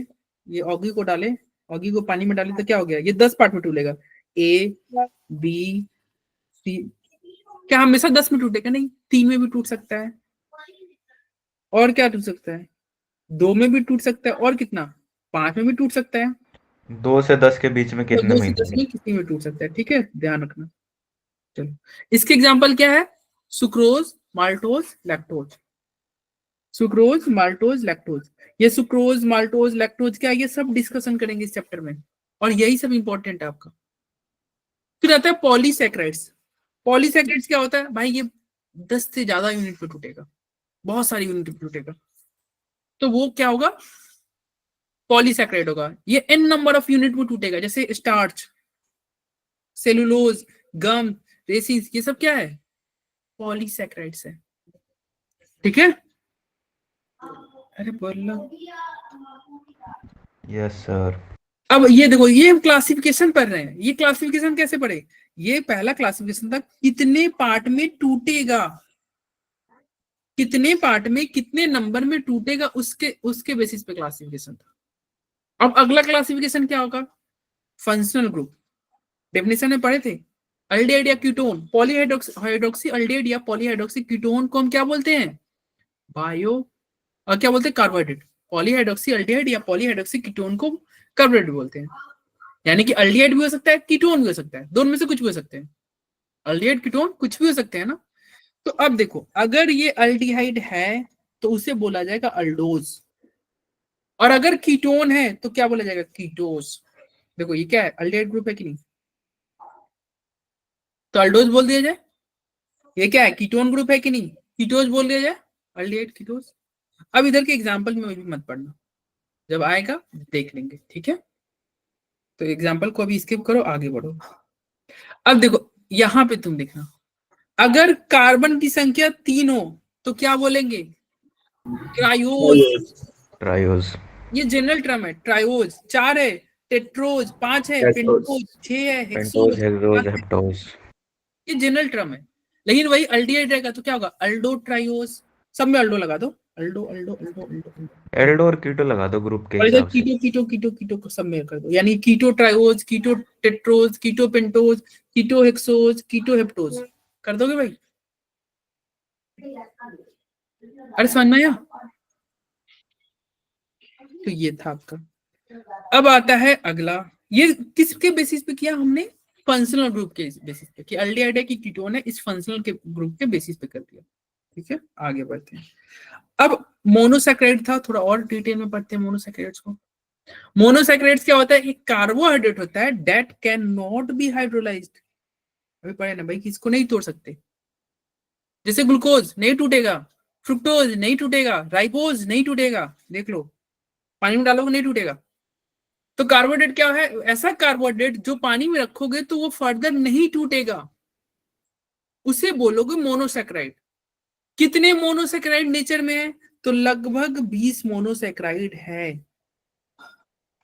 ये ऑगी को डाले, ऑगी को पानी में डाले तो क्या हो गया? ये 10 पार्ट में टूटेगा, ए बी सी। क्या हमेशा 10 में टूटेगा? नहीं, 3 में भी टूट सकता है, और क्या टूट सकता है? 2 में भी टूट सकता है, और कितना? 5 में भी टूट सकता है, 2 से 10 के बीच में कितने 2 से 10 महीने? में किसी में टूट सकता है, ठीक है, ध्यान रखना। चलो, इसके एग्जांपल क्या है? Sucrose, maltose, lactose. Sucrose, maltose, lactose. ये सुक्रोज, माल्टोज, लैक्टोज क्या, ये सब डिस्कशन करेंगे इस चैप्टर में, और यही सब इंपॉर्टेंट है आपका। फिर आता है पॉलीसैकेराइड्स। पॉलीसैकेराइड्स क्या होता है भाई? ये 10 से ज्यादा यूनिट पे टूटेगा, बहुत सारी यूनिट पे टूटेगा। तो वो क्या होगा, पॉलीसैकेराइड होगा। ये n नंबर ऑफ यूनिट में टूटेगा, जैसे स्टार्च, सेलुलोज, गम, रेसिन्स, ये सब क्या है, पॉलीसैकेराइड्स है। ठीक है, अरे बोलो। Yes sir. अब ये देखो, ये क्लासिफिकेशन पढ़ रहे हैं, ये क्लासिफिकेशन कैसे पढ़े, ये पहला क्लासिफिकेशन था कितने पार्ट में टूटेगा, कितने पार्ट में कितने नंबर में टूटेगा, उसके बेसिस पे क्लासिफिकेशन था। अब अगला क्लासिफिकेशन क्या होगा, फंक्शनल ग्रुप। डेफिनेशन में पढ़े थे, अल्डिहाइड या कीटोन, पॉलीहाइड्रोक्सी अल्डिहाइड या पॉलीहाइड्रोक्सी कीटोन को हम क्या बोलते हैं, बायो क्या बोलते हैं, कार्बोहाइड्रेट। पॉलीहाइड्रोक्सी अल्डिहाइड या पॉलीहाइड्रोक्सी कीटोन को कार्बोहाइड्रेट बोलते हैं। यानी कि अल्डिहाइड भी हो सकता है, कीटोन भी हो सकता है, दोनों में से कुछ भी हो सकते हैं, अल्डिहाइड कीटोन कुछ भी हो सकते हैं ना। तो अब देखो, अगर ये अल्डिहाइड है तो उसे बोला जाएगा अल्डोज, और अगर कीटोन है तो क्या बोला जाएगा, कीटोज। देखो ये क्या है, अल्डिहाइड ग्रुप है कि नहीं, तो अल्डोज बोल दिया जाए। ये क्या है, कीटोन ग्रुप है कि नहीं, कीटोज बोल दिया जाए, अल्डिहाइड कीटोज। अब इधर के एग्जांपल में भी मत पढ़ना, जब आएगा देख लेंगे, ठीक है। तो एग्जांपल को अभी स्किप करो, आगे बढ़ो। अब देखो यहां पे तुम देखना, अगर कार्बन की संख्या 3 हो तो क्या बोलेंगे, ट्रायोज। ट्रायोज। ये जनरल टर्म है, ट्रायोज। 4 है टेट्रोज, 5 है पेंटोज। पेंटोज, 6 है पेंटोज, हेक्सोज, हेक्सोज, 7 है। हेप्टोज। ये जनरल टर्म है, लेकिन वही अल्डिहाइड रहेगा तो क्या होगा, अल्डो ट्रायोज। सब में अल्डो लगा दो, अल्डो अल्डो अल्डो अल्डो अल्डो। एल्डो और कीटो लगा दो ग्रुप के और इधर हिसाब से। कीटो कीटो कीटो कीटो को सब में कर दो, यानी कीटो ट्रायोज, कीटो टेट्रोज, कीटो पेंटोज, कीटो हेक्सोज, कीटो हेप्टोज कर दोगे भाई। अरे समझ में आया। तो ये था आपका। अब आता है अगला, ये किसके बेसिस पे किया हमने, फंक्शनल ग्रुप के बेसिस पे, कि अल्डिहाइड है कि कीटोन है, इस फंक्शनल के ग्रुप के बेसिस पे कर दिया। ठीक है, आगे बढ़ते हैं। अब मोनोसैकेराइड था, थोड़ा और डिटेल में पढ़ते हैं मोनोसैकेराइड्स को। मोनोसैकेराइड्स क्या होता है, एक कार्बोहाइड्रेट होता है that can not be hydrolysed. अभी पढ़े ना भाई कि इसको नहीं तोड़ सकते, जैसे ग्लूकोज नहीं टूटेगा, फ्रुक्टोज नहीं टूटेगा, राइबोज नहीं टूटेगा, देख लो पानी में डालोगे नहीं टूटेगा। तो कार्बोहाइड्रेट क्या है, ऐसा कार्बोहाइड्रेट जो पानी में रखोगे तो वो फर्दर नहीं टूटेगा, उसे बोलोगे मोनोसैकेराइड। कितने मोनोसैकेराइड नेचर में है, तो लगभग 20 मोनोसैकेराइड है।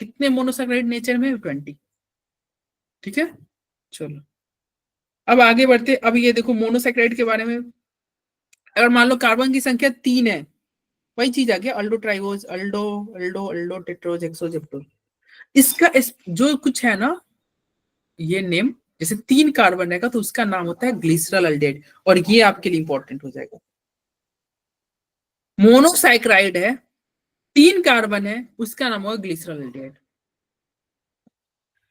कितने मोनोसैकेराइड नेचर में, 20। ठीक है, चलो अब आगे बढ़ते। अब ये देखो मोनोसैकेराइड के बारे में, अगर मान लो कार्बन की संख्या 3 है, वही चीज आ गया, अल्डो ट्राइवोज, अल्डो अल्डो अल्डो टेट्रोज हेक्सोज हेप्टोज। इसका जो कुछ है ना, ये नेम, जैसे 3 कार्बन रहेगा तो उसका नाम होता है ग्लिसरल अल्डिहाइड, और ये आपके लिए इंपॉर्टेंट हो जाएगा। मोनोसैकेराइड है, 3 कार्बन है, उसका नाम होगा ग्लिसरल अल्डिहाइड।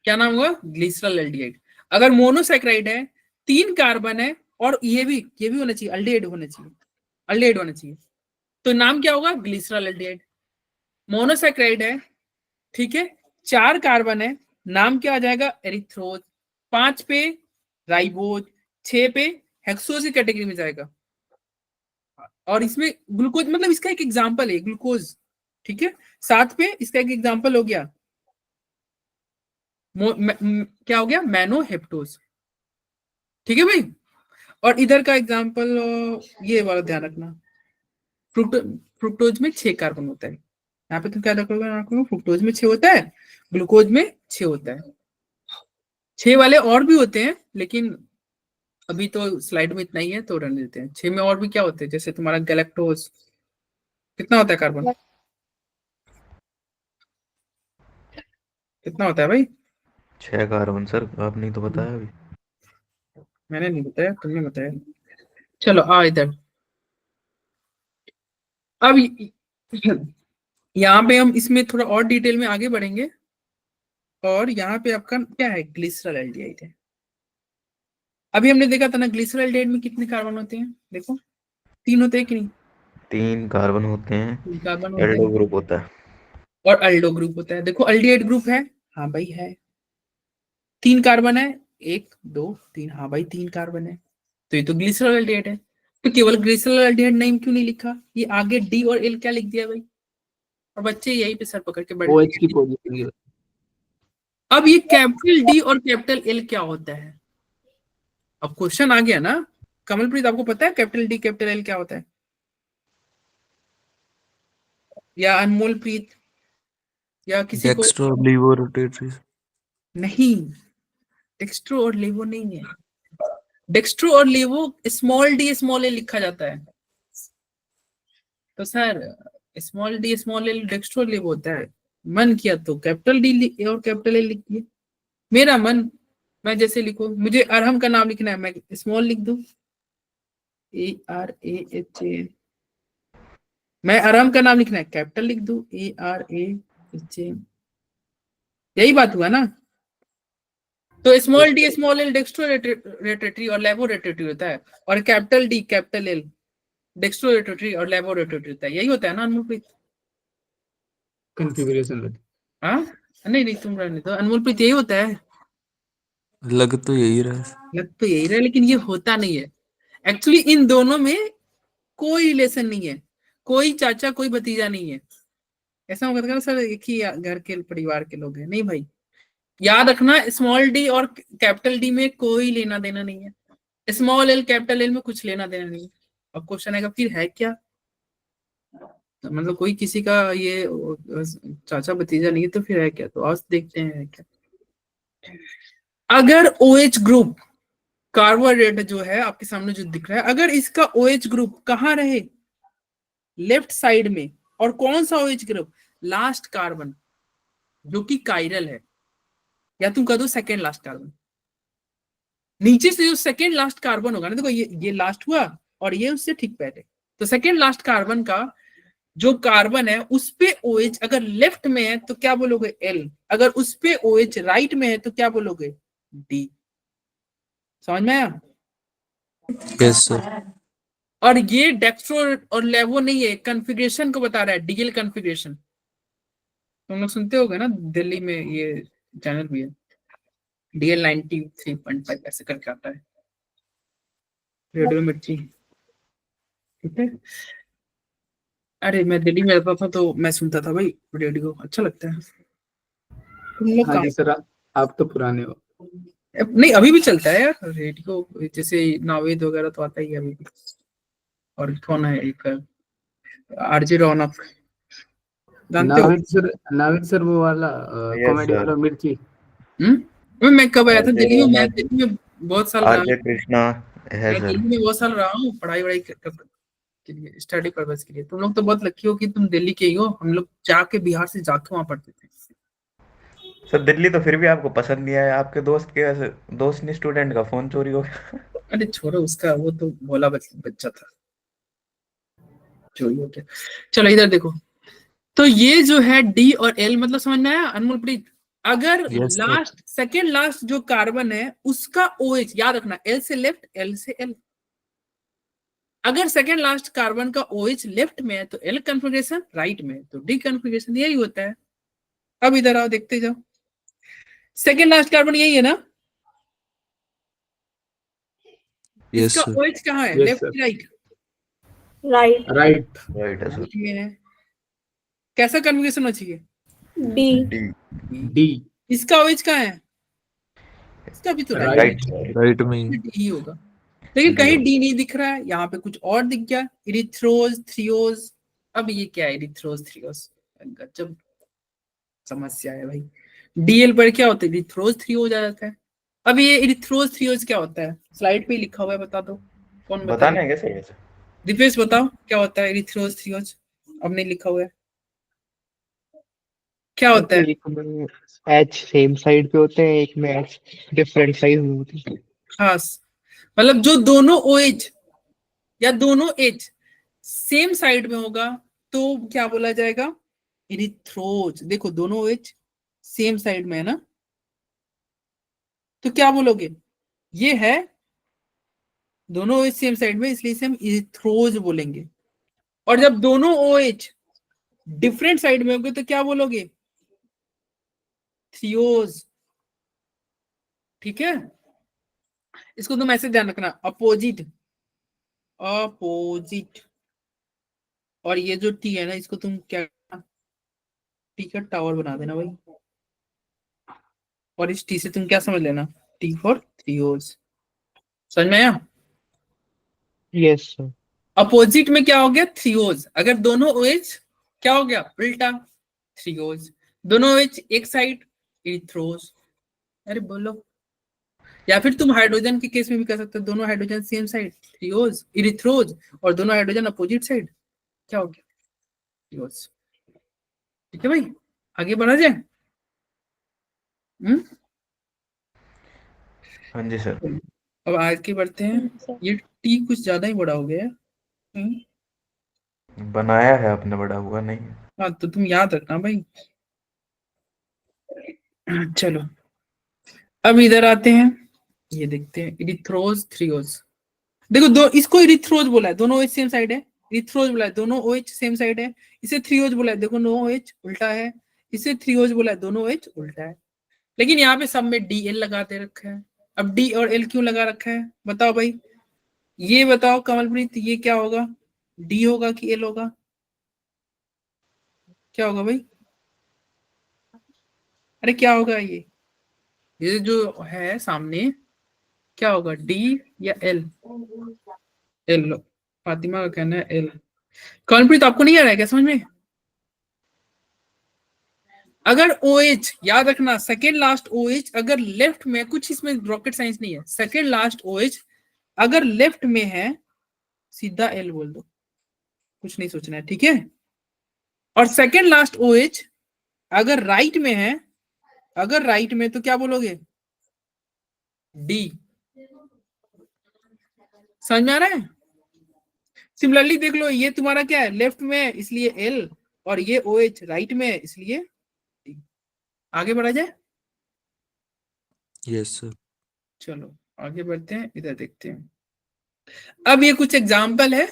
क्या नाम होगा, ग्लिसरल अल्डिहाइड। अगर मोनोसैकेराइड है, 3 कार्बन है, और ये भी होना चाहिए, अल्डिहाइड होना चाहिए, अल्डिहाइड होना चाहिए, तो नाम क्या होगा, ग्लिसरल अल्डिहाइड। मोनोसैकेराइड है, ठीक है, 4 कार्बन है, नाम क्या आ जाएगा, एरिथ्रोज। 5 पे राइबोज, 6 पे हेक्सोज की कैटेगरी में जाएगा। और इसमें ग्लूकोज, मतलब इसका एक एग्जांपल है ग्लूकोज, ठीक है। 7 पे इसका एक एग्जांपल हो गया, क्या हो गया, मैनोहेप्टोज। ठीक है भाई। और इधर का एग्जांपल ये वाला ध्यान रखना, फ्रुक्टोज में 6 कार्बन होता है। यहाँ पे तुम क्या रखोगे, फ्रुक्टोज में 6 होता है, ग्लूकोज में 6 होता है। 6 वाले और भी होते हैं, लेकिन अभी तो स्लाइड में इतना ही है तो रहने देते हैं। 6 में और भी क्या होते हैं, जैसे तुम्हारा गैलेक्टोज, कितना होता है कार्बन, कितना होता है भाई, 6 कार्बन सर, आपने तो बताया अभी। मैंने नहीं बताया, तुमने बताया। चलो आ इधर। अब यहाँ पे हम इसमें थोड़ा और डिटेल में आगे बढ़ेंगे, और यहाँ पे आपका क्या है, ग्लिसरल एल्डिहाइड है। अभी हमने देखा था ना, ग्लिसरल एल्डिहाइड में कितने कार्बन होते हैं, देखो 3 होते हैं कि नहीं, 3 कार्बन होते हैं, 3 कार्बन होते एल्डो हैं, ग्रुप होता है। और अल्डो ग्रुप होता है। देखो अल्डिहाइड ग्रुप है, हाँ भाई है, 3 कार्बन है, 1 2 3, हाँ भाई 3 कार्बन है, तो ये तो ग्लिसरल एल्डिहाइड है। तो केवल ग्लिसरल एल्डिहाइड नेम क्यों नहीं लिखा, ये आगे डी और एल क्या लिख दिया भाई, और बच्चे यहीं पे सर पकड़ के बैठ OH की गए। पोजीशन ये। अब ये कैपिटल डी और कैपिटल एल क्या होता है? अब क्वेश्चन आ गया ना। कमलप्रीत, आपको पता है कैपिटल डी कैपिटल एल क्या होता है? या अनमोलप्रीत, या किसी को? Dextro laevo rotatory. नहीं, डेक्स्ट्रो और लेवो नहीं है। डेक्स्ट्रो और लेवो स्मॉल डी स्मॉल एल लिखा जाता है। तो sir small D small L dextro और लेवो होता है। मन किया तो कैपिटल डी और कैपिटल एल लिखिए। मेरा मन, मैं जैसे लिखूं, मुझे अरहम का नाम लिखना है, मैं स्मॉल लिख दूं, ARAHA। मैं अरहम का नाम लिखना है, कैपिटल लिख दूं, ARAHA। यही बात हुआ ना। तो small D small L dextro rotatory और लेवो रोटेटरी होता है, और capital D capital L dextro rotatory और लेवो रोटेटरी होता है। यही होता है ना अनमोलप्रीत? कॉन्फ़िगरेशन में। हाँ, नहीं नहीं, तुम रहने दो। अनमोलप्रीत, यही होता है। लग तो यही रहा है। लग तो यही रहा है, लेकिन ये होता नहीं है। एक्चुअली इन दोनों में कोई रिलेशन नहीं है, कोई चाचा कोई भतीजा नहीं है। ऐसा होगा तो सर एक ही घर के परिवार के लोग हैं, नहीं भाई। याद रखना, स्मॉल डी और कैपिटल डी में कोई लेना देना नहीं है, स्मॉल एल कैपिटल एल में कुछ लेना देना नहीं है। अब क्वेश्चन आएगा फिर है क्या? तो मतलब कोई किसी का ये चाचा भतीजा नहीं है तो फिर है क्या? तो आज देखते हैं है क्या। अगर OH ग्रुप कार्बोहाइड्रेट जो है आपके सामने जो दिख रहा है, अगर इसका OH ग्रुप कहाँ रहे? लेफ्ट साइड में। और कौन सा OH ग्रुप? लास्ट कार्बन, जो कि कायरल है, या तुम कह दो सेकेंड लास्ट कार्बन। नीचे से जो सेकेंड लास्ट कार्बन होगा ना, देखो ये लास्ट हुआ और ये उससे ठीक पहले, तो सेकेंड लास्ट कार्बन का जो कार्बन है उस पे OH अगर लेफ्ट में है तो क्या बोलोगे? L। अगर उस पे OH राइट में है तो क्या बोलोगे? D। समझ में आया? Yes sir. और ये डेक्स्ट्रो और लेवो नहीं है, कॉन्फ़िगरेशन को बता रहा है, DL कॉन्फ़िगरेशन। तुम लोग सुनते होगे ना, दिल्ली में ये चैनल भी है, DL 93.5 ऐसे करके आता है, रेडियो मिर्ची। ठीक है। अरे मैं दिल्ली में रहता था तो मैं सुनता था भाई रेडियो, अच्छा लगता है। तुम लोग हाँ कहाँ? जी सर, आप तो पुराने हो। नहीं, अभी भी चलता है यार रेडियो, जैसे नावेद वगैरह तो आता ही है अभी भी। और कौन है एक RJ रौनक, जानते हो? नाविद सर वो वाला Yes, कॉमेडी sir. वाला मिर्ची। मैं कब आया था RJ दिल्ली में? मैं रौनक, दिल्ली में बहुत साल रहा हूँ। RJ कृष्णा है मैं सर। दिल्ली में बहुत साल रहा हूँ पढ़ाई वढ़ाई के लिए, स्टडी पर्पज के लिए। तुम लोग तो बहुत लकी हो कि तुम दिल्ली के ही हो, हम लोग जाके बिहार से जाके वहां पढ़ते थे। सर दिल्ली तो फिर भी आपको पसंद नहीं आया, आपके दोस्त ने स्टूडेंट का फोन चोरी हो गया। अरे छोड़ो उसका, वो तो भोला बच्चा था, चोरी हो गया। चलो इधर देखो, तो ये जो है D और L, मतलब समझ में आया अनमोलप्रीत? अगर Yes, sir. Last second last जो कार्बन है उसका OH, याद रखना, L से लेफ्ट L से L। अगर सेकेंड लास्ट कार्बन का OH लेफ्ट में है तो L कॉन्फ़िगरेशन, राइट में है तो D कॉन्फ़िगरेशन। यही होता है। अब इधर आओ, देखते जाओ, सेकेंड लास्ट कार्बन यही है ना? Yes, इसका sir. OH कहाँ है? Yes, left sir. की राइट? राइट। राइट। राइट है सर। राइट में है। कैसा कॉन्फ़िगरेशन होना चाहिए? डी। डी। डी। इसका OH कहाँ है? इसका भी तो राइट राइट है, राइट में ही। D ही होगा। लेकिन कहीं D नहीं दिख रहा है, यहाँ पे कुछ और दिख गया, इरिथ्रोज थ्रियोज। अब ये क्या है इरिथ्रोज थ्रियोज? गजब समस्या है भाई। DL पर क्या होता है? इरिथ्रोज थ्रियोज आ जाता है। अब ये इरिथ्रोज थ्रियोज क्या होता है? स्लाइड पे ही लिखा हुआ है, बता दो कौन बताना बताएगा? है क्या सर वैसे? दीपेश बताओ क्या होता है इरिथ्रोज थ्रियोज? अब नहीं लिखा हुआ है, क्या होता है? एक में एच सेम साइड पे होते हैं, एक में एच डिफरेंट साइज में होते हैं। खास मतलब जो दोनों OH या दोनों H सेम साइड में होगा तो क्या बोला जाएगा? इरिथ्रोज। देखो दोनों OH सेम साइड में है ना, तो क्या बोलोगे? ये है दोनों OH सेम साइड में, इसलिए इसे हम इरिथ्रोज बोलेंगे। और जब दोनों OH डिफरेंट साइड में होंगे तो क्या बोलोगे? थ्रियोज। ठीक है, इसको तुम ऐसे ध्यान रखना, अपोजिट अपोजिट। और ये जो T है ना, इसको तुम क्या टी का टावर बना देना भाई, और इस टी से तुम क्या समझ लेना, टी फॉर थ्रियोज। समझ में आया? Yes sir. अपोजिट में क्या हो गया, थ्रियोज। अगर दोनों OH क्या हो गया, उल्टा, थ्रियोज। दोनों OH एक साइड, इरिथ्रोज। अरे बोलो। या फिर तुम हाइड्रोजन के केस में भी कर सकते हो, दोनों हाइड्रोजन सेम साइड, थ्रियोज इरिथ्रोज, और दोनों हाइड्रोजन अपोजिट साइड, क्या हो गया, थ्रियोज। ठीक है भाई, आगे बढ़ा जाए। हाँ जी सर। अब आगे बढ़ते हैं। ये टी कुछ ज्यादा ही बड़ा हो गया है। बनाया है आपने, बड़ा हुआ नहीं है। हाँ तो तुम याद रखना भाई। चलो अब इधर आते हैं, ये देखते हैं इरिथ्रोज थ्रियोज। देखो दो, इसको इरिथ्रोज बोला है, दोनों OH सेम साइड है। इरिथ्रोज बोला है, दोनों OH सेम साइड है। इसे थ्रियोज बोला है, देखो दोनों OH उल्टा है। इसे थ्रियोज बोला है, दोनों OH उल्टा है। लेकिन यहाँ पे सब में DL लगा दे रखा है। अब D और L क्यों लगा रखा है, बताओ भाई। ये बताओ कमलप्रीत, ये क्या होगा, D होगा कि L होगा, क्या होगा भाई? अरे क्या होगा ये जो है सामने, क्या होगा, D या L? L। फातिमा का कहना है L। कमलप्रीत आपको नहीं आ रहा है क्या समझ में? अगर OH याद रखना, सेकेंड लास्ट OH अगर लेफ्ट में, कुछ इसमें रॉकेट साइंस नहीं है, सेकेंड लास्ट OH अगर लेफ्ट में है, सीधा L बोल दो, कुछ नहीं सोचना है, ठीक है। और सेकेंड लास्ट OH अगर राइट में है, अगर राइट में तो क्या बोलोगे, D। समझ में आ रहा है? सिमिलरली देख लो, ये तुम्हारा क्या है, लेफ्ट में है इसलिए L, और ये OH राइट में है इसलिए D। आगे बढ़ा जाए। Yes sir. चलो आगे बढ़ते हैं, इधर देखते हैं। अब ये कुछ एग्जाम्पल है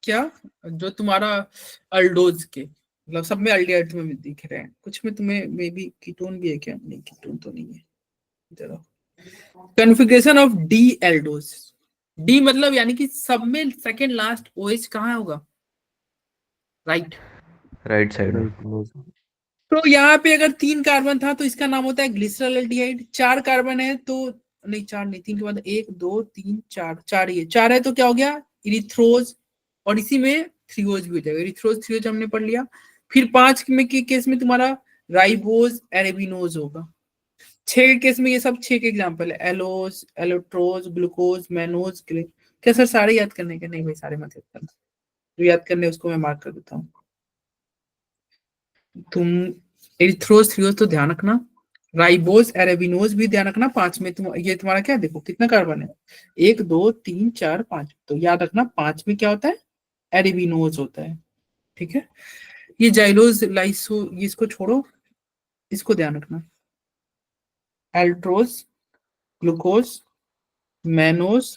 क्या, जो तुम्हारा अल्डोज के, मतलब सब में अल्डिहाइड में भी दिख रहे हैं, कुछ में तुम्हें मे बी कीटोन भी है क्या, नहीं कीटोन तो नहीं है। चलो, configuration of D aldoses. D मतलब यानी कि सब में सेकेंड लास्ट OH कहाँ होगा, राइट। राइट साइड में। राइट। तो यहाँ पे अगर 3 कार्बन था तो इसका नाम होता है ग्लिसरॉल एल्डिहाइड। 4 कार्बन है तो, नहीं 4 नहीं, 3 के बाद 1 2 3 4, 4 ही है, 4 है तो क्या हो गया, इरिथ्रोज, और इसी में थ्रियोज भी हो जाएगा, इरिथ्रोज थ्रियोज हमने पढ़ लिया। फिर 5 में के केस में तुम्हारा राइबोज एरेबिनोज होगा। 6 के केस में ये सब 6 के एग्जाम्पल है, एलोज एलोट्रोज ग्लूकोज मैनोज। क्या सर सारे याद करने के, नहीं भाई सारे मत याद करना, जो याद करने उसको मैं मार्क कर देता हूँ। तुम एरिथ्रोज थ्रियोज तो ध्यान रखना, राइबोज एरेबिनोज भी ध्यान रखना। 5 में तुम, ये तुम्हारा क्या, देखो कितना कार्बन है, 1 2 3 4 5, तो याद रखना 5 में क्या होता है, एरेबिनोज होता है, ठीक है। ये जाइलोज लाइसो, ये इसको छोड़ो, इसको ध्यान रखना, एल्ट्रोज ग्लूकोज मैनोज,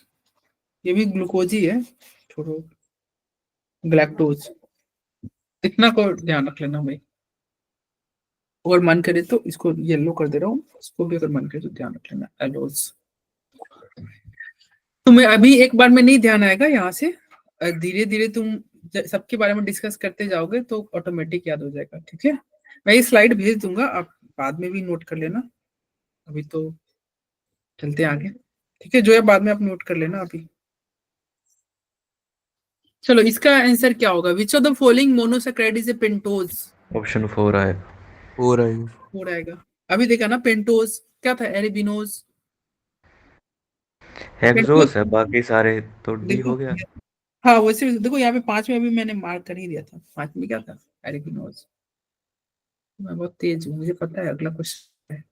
ये भी ग्लूकोज ही है, छोड़ो, ग्लैक्टोज, इतना को ध्यान रख लेना भाई। अगर मन करे तो इसको येलो कर दे रहा हूँ, इसको भी अगर मन करे तो ध्यान रख लेना, एलोज। तुम्हें अभी एक बार में नहीं ध्यान आएगा, यहाँ से धीरे धीरे तुम सबके बारे में डिस्कस करते जाओगे तो ऑटोमेटिक याद हो जाएगा, ठीक है। मैं ये स्लाइड भेज दूंगा, आप बाद में भी नोट कर लेना, अभी तो चलते हैं आगे, ठीक है। जो है बाद में आप नोट कर लेना अभी। चलो इसका आंसर क्या होगा, which of the following monosaccharide is a pentose. Option 4 आएगा। 4 आएगा। हो रहेगा, अभी देखा ना, पेंटोज क्या था, एरेबिनोज, हेक्सोस है, बाकी सारे तो डी देखो हो गया। हाँ वैसे देखो यहाँ पे 5 में भी मैंने मार्क कर ही दिया था, 5 में क्या था, एरेबिनोज। मैं बहुत तेज हूँ, मुझे पता है अगला क्वेश्चन है,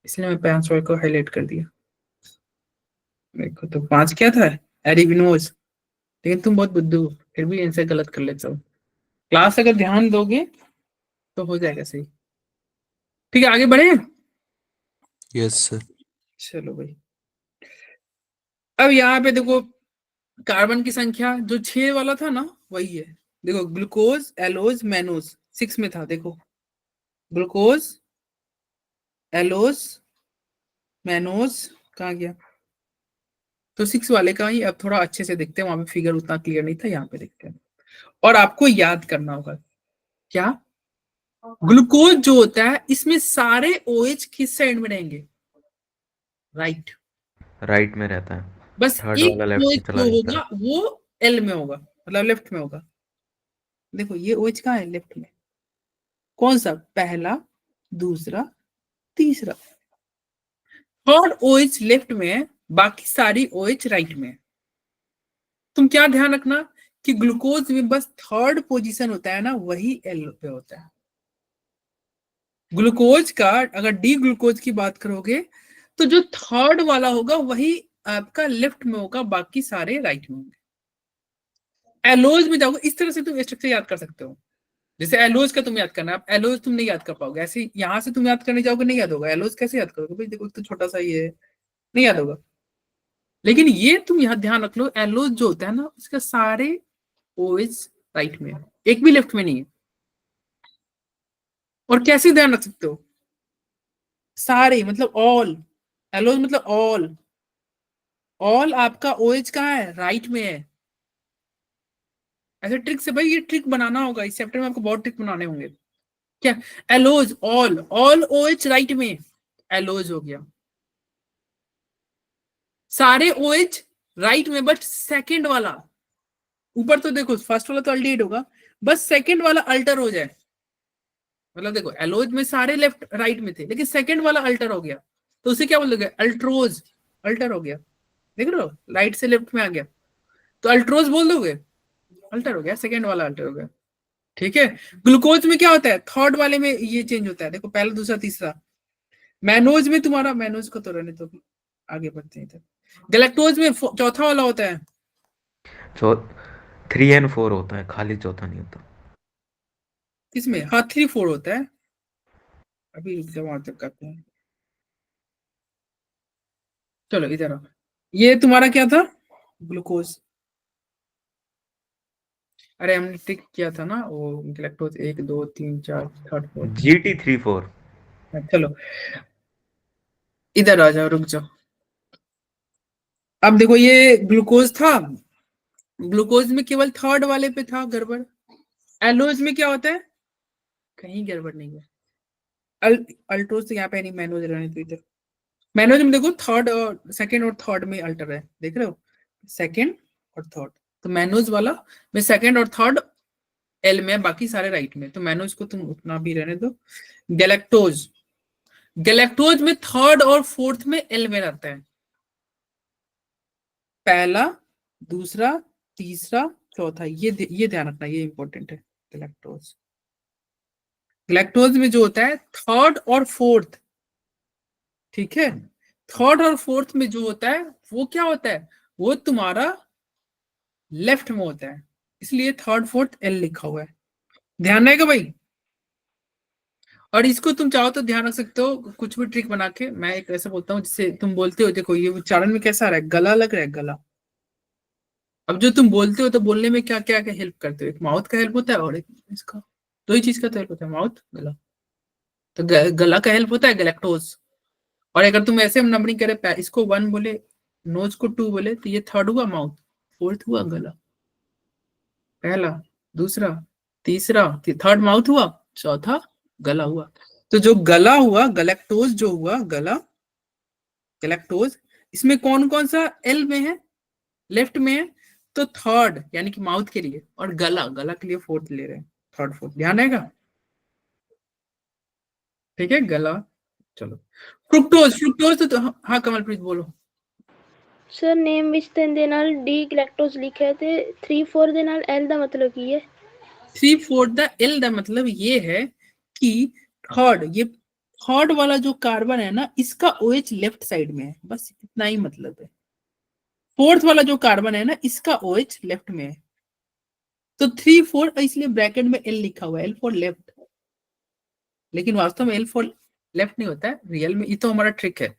इसलिए मैं 5 को हाईलाइट कर दिया। देखो तो 5 क्या था, एरेबिनोज, लेकिन तुम बहुत बुद्धू हो, फिर भी आंसर गलत कर लेते हो। क्लास अगर ध्यान दोगे तो हो जाएगा सही, ठीक है। आगे बढ़े, यस सर। चलो भाई। अब यहाँ पे देखो कार्बन की संख्या जो 6 वाला था ना वही है, देखो ग्लूकोज एलोज मैनोज 6 में था, देखो ग्लूकोज एलोज मैनोज कहाँ गया, तो 6 वाले का ही अब थोड़ा अच्छे से देखते हैं, वहां पे फिगर उतना क्लियर नहीं था, यहाँ पे देखते हैं। और आपको याद करना होगा क्या, ग्लूकोज जो होता है इसमें सारे OH किस साइड में रहेंगे? राइट। राइट में रहता है, बस थर्ड एक वाला लेफ्ट में OH चला जो जाता है। होगा वो L में होगा, मतलब लेफ्ट में होगा। देखो ये OH कहाँ है? लेफ्ट में। कौन सा? पहला, दूसरा, तीसरा। थर्ड OH लेफ्ट में है, बाकी सारी OH राइट में है। तुम क्या ध्यान रखना कि ग्लूकोज में बस थर्ड पोजीशन होता है ना, वही L पे होता है। ग्लूकोज का अगर डी ग्लूकोज की बात करोगे तो जो थर्ड वाला होगा वही आपका लेफ्ट में होगा, बाकी सारे राइट में होंगे। एलोज में जाओगे, इस तरह से तुम स्ट्रक्चर याद कर सकते हो। जैसे एलोज का तुम याद करना, आप एलोज तुम नहीं याद कर पाओगे, ऐसे यहां से तुम याद करने जाओगे नहीं याद होगा। एलोज कैसे याद करोगे भाई? देखो तो छोटा सा ये है, नहीं याद होगा। लेकिन ये तुम यहाँ ध्यान रख लो, एलोज जो होता है ना उसके सारे OH राइट में है, एक भी लेफ्ट में नहीं है। और कैसे ध्यान रख सकते हो? सारे मतलब ऑल, एलोज मतलब ऑल। ऑल आपका OH कहाँ है? राइट में है। ऐसे ट्रिक से भाई, ये ट्रिक बनाना होगा, इस चैप्टर में आपको बहुत ट्रिक बनाने होंगे। क्या? एलोज ऑल, ऑल OH राइट में, एलोज हो गया। सारे OH राइट में, बट सेकंड वाला, ऊपर तो देखो फर्स्ट वाला तो अल्डिहाइड होगा, बस सेकंड वाला अल्टर हो जाए। मतलब देखो एलोज में सारे लेफ्ट राइट में थे, लेकिन सेकंड वाला अल्टर हो गया, तो उसे क्या बोलोगे? अल्ट्रोज। अल्टर हो गया, देख रहे हो, राइट से लेफ्ट में आ गया, तो अल्ट्रोज बोल दोगे, अल्टर हो गया, सेकंड वाला अल्टर हो गया। ठीक है। ग्लूकोज में क्या होता है? थर्ड वाले में ये चेंज होता है, देखो पहला, दूसरा, तीसरा। मैनोज में तुम्हारा, मैनोज को तो रहने तो आगे बढ़ते हैं। गैलेक्टोज में चौथा वाला होता है। तो 3 and 4 होता है, खाली चौथा नहीं होता। किसमें? हाँ 3-4 होता है। अभी रुक जाओ, वहां तक करते हैं। चलो इधर आओ, ये तुम्हारा क्या था? ग्लूकोज। अरे हमने टिक किया था ना वो, गैलेक्टोज 1 2 3 4 थर्ड फोर्थ। GT34। चलो इधर आ जाओ, रुक जाओ। अब देखो ये ग्लूकोज था, ग्लूकोज में केवल थर्ड वाले पे था गड़बड़। एलोज में क्या होता है? कहीं गड़बड़ नहीं है। अल्ट्रोज तो यहाँ पे नहीं, मैनोज रहने तो इधर। मैनोज में देखो थर्ड और सेकंड और थर्ड में अल्टर है, देख रहे हो, सेकंड और थर्ड। तो मैनोज वाला में सेकंड और थर्ड L में, बाकी सारे राइट में, तो मैनोज को तुम उतना भी रहने दो। गैलेक्टोज, गैलेक्टोज में थर्ड और फोर्थ में L में रहता है, पहला, दूसरा, तीसरा, चौथा। ये ध्यान रखना, ये इंपॉर्टेंट है। गैलेक्टोज, गैलेक्टोज में जो होता है थर्ड और फोर्थ, ठीक है, थर्ड और फोर्थ में जो होता है वो क्या होता है? वो तुम्हारा लेफ्ट में होता है, इसलिए थर्ड फोर्थ L लिखा हुआ है। ध्यान रहेगा भाई। और इसको तुम चाहो तो ध्यान रख सकते हो कुछ भी ट्रिक बना के। मैं एक ऐसा बोलता हूँ जिससे तुम बोलते हो, देखो ये उच्चारण में कैसा आ रहा है, गला लग रहा है, गला। अब जो तुम बोलते हो तो बोलने में क्या क्या हेल्प करते हो? एक माउथ का हेल्प होता है और एक इसका, दो ही चीज का तो हेल्प होता है, माउथ, गला। तो गला का हेल्प होता है गैलेक्टोज। और अगर तुम ऐसे नंबरिंग करे, इसको 1 बोले, नोज को 2 बोले, तो ये थर्ड हुआ माउथ, फोर्थ हुआ गला, पहला, दूसरा, तीसरा, थर्ड माउथ हुआ, चौथा गला हुआ। तो जो गला हुआ, गैलेक्टोज जो हुआ गला, गैलेक्टोज, इसमें कौन कौन सा L में है? लेफ्ट में है, तो थर्ड यानी कि माउथ के लिए, और गला, गला के लिए फोर्थ ले रहे हैं, थर्ड फोर्थ, ध्यान रहेगा। ठीक है, गला। चलो फ्रुक्टोज, फ्रुक्टोज तो हाँ कमलप्रीत बोलो। ਸਰ ਨੇਮ ਵਿੱਚ 3 ਦੇ ਨਾਲ ਡੀ ਗਲੈਕਟੋਜ਼ ਲਿਖਿਆ ਤੇ 3-4 ਦੇ ਨਾਲ ਐਲ ਦਾ ਮਤਲਬ ਕੀ ਹੈ? 3-4 द L का मतलब ये है कि थर्ड, ये थर्ड वाला जो कार्बन है ना, इसका OH लेफ्ट साइड में है, बस इतना ही मतलब है। फोर्थ वाला जो कार्बन है ना, इसका OH लेफ्ट में है, तो 3-4 इसलिए ब्रैकेट में L लिखा हुआ है, L फॉर लेफ्ट। लेकिन वास्तव में L फॉर लेफ्ट नहीं होता है रियल में, ये तो हमारा ट्रिक है।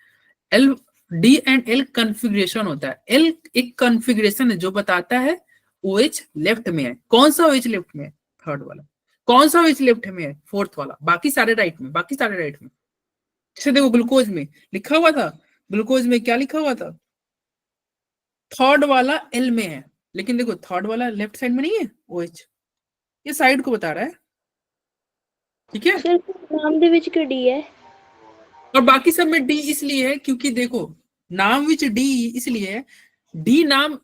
L, D and L configuration होता है। L एक कॉन्फ़िगरेशन है जो बताता है OH लेफ्ट में है। कौन सा OH लेफ्ट में है? थर्ड वाला। कौन सा OH लेफ्ट में है? फोर्थ वाला। बाकी सारे राइट में, बाकी सारे राइट में। जैसे देखो ग्लूकोज में लिखा हुआ था, ग्लूकोज में क्या लिखा हुआ था? थर्ड वाला L में है, लेकिन देखो थर्ड वाला लेफ्ट साइड में नहीं है OH, ये साइड को बता रहा है। ठीक है। सर नाम ਦੇ ਵਿੱਚ डी है। और बाकी सब में डी इसलिए है क्योंकि देखो नाम विच डी इसलिए है, डी नाम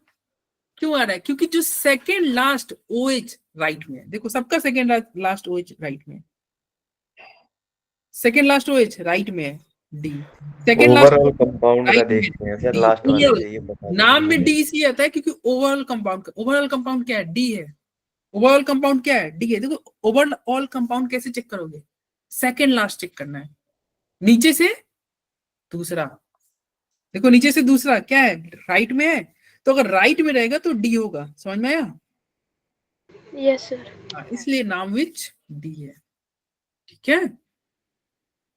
क्यों आ रहा है, क्योंकि जो सेकेंड लास्ट ओएच राइट में है, देखो सबका सेकेंड लास्ट ओएच राइट में है, सेकेंड लास्ट ओएच राइट में है D, second last overall compound का राइट में देखते हैं सर, डी, लास्ट वाले overall, से ये बता नाम में दीजिए। डी इसलिए आता है क्योंकि ओवरऑल कंपाउंड क्या है, डी है। ओवरऑल कंपाउंड क्या है, डी है। देखो ओवरऑल कंपाउंड कैसे चेक करोगे, सेकेंड लास्ट चेक करना है, नीचे से दूसरा, देखो नीचे से दूसरा क्या है, राइट में है, तो अगर राइट में रहेगा तो डी होगा, समझ में आया। Yes sir. हाँ, इसलिए नाम विच डी है। ठीक है,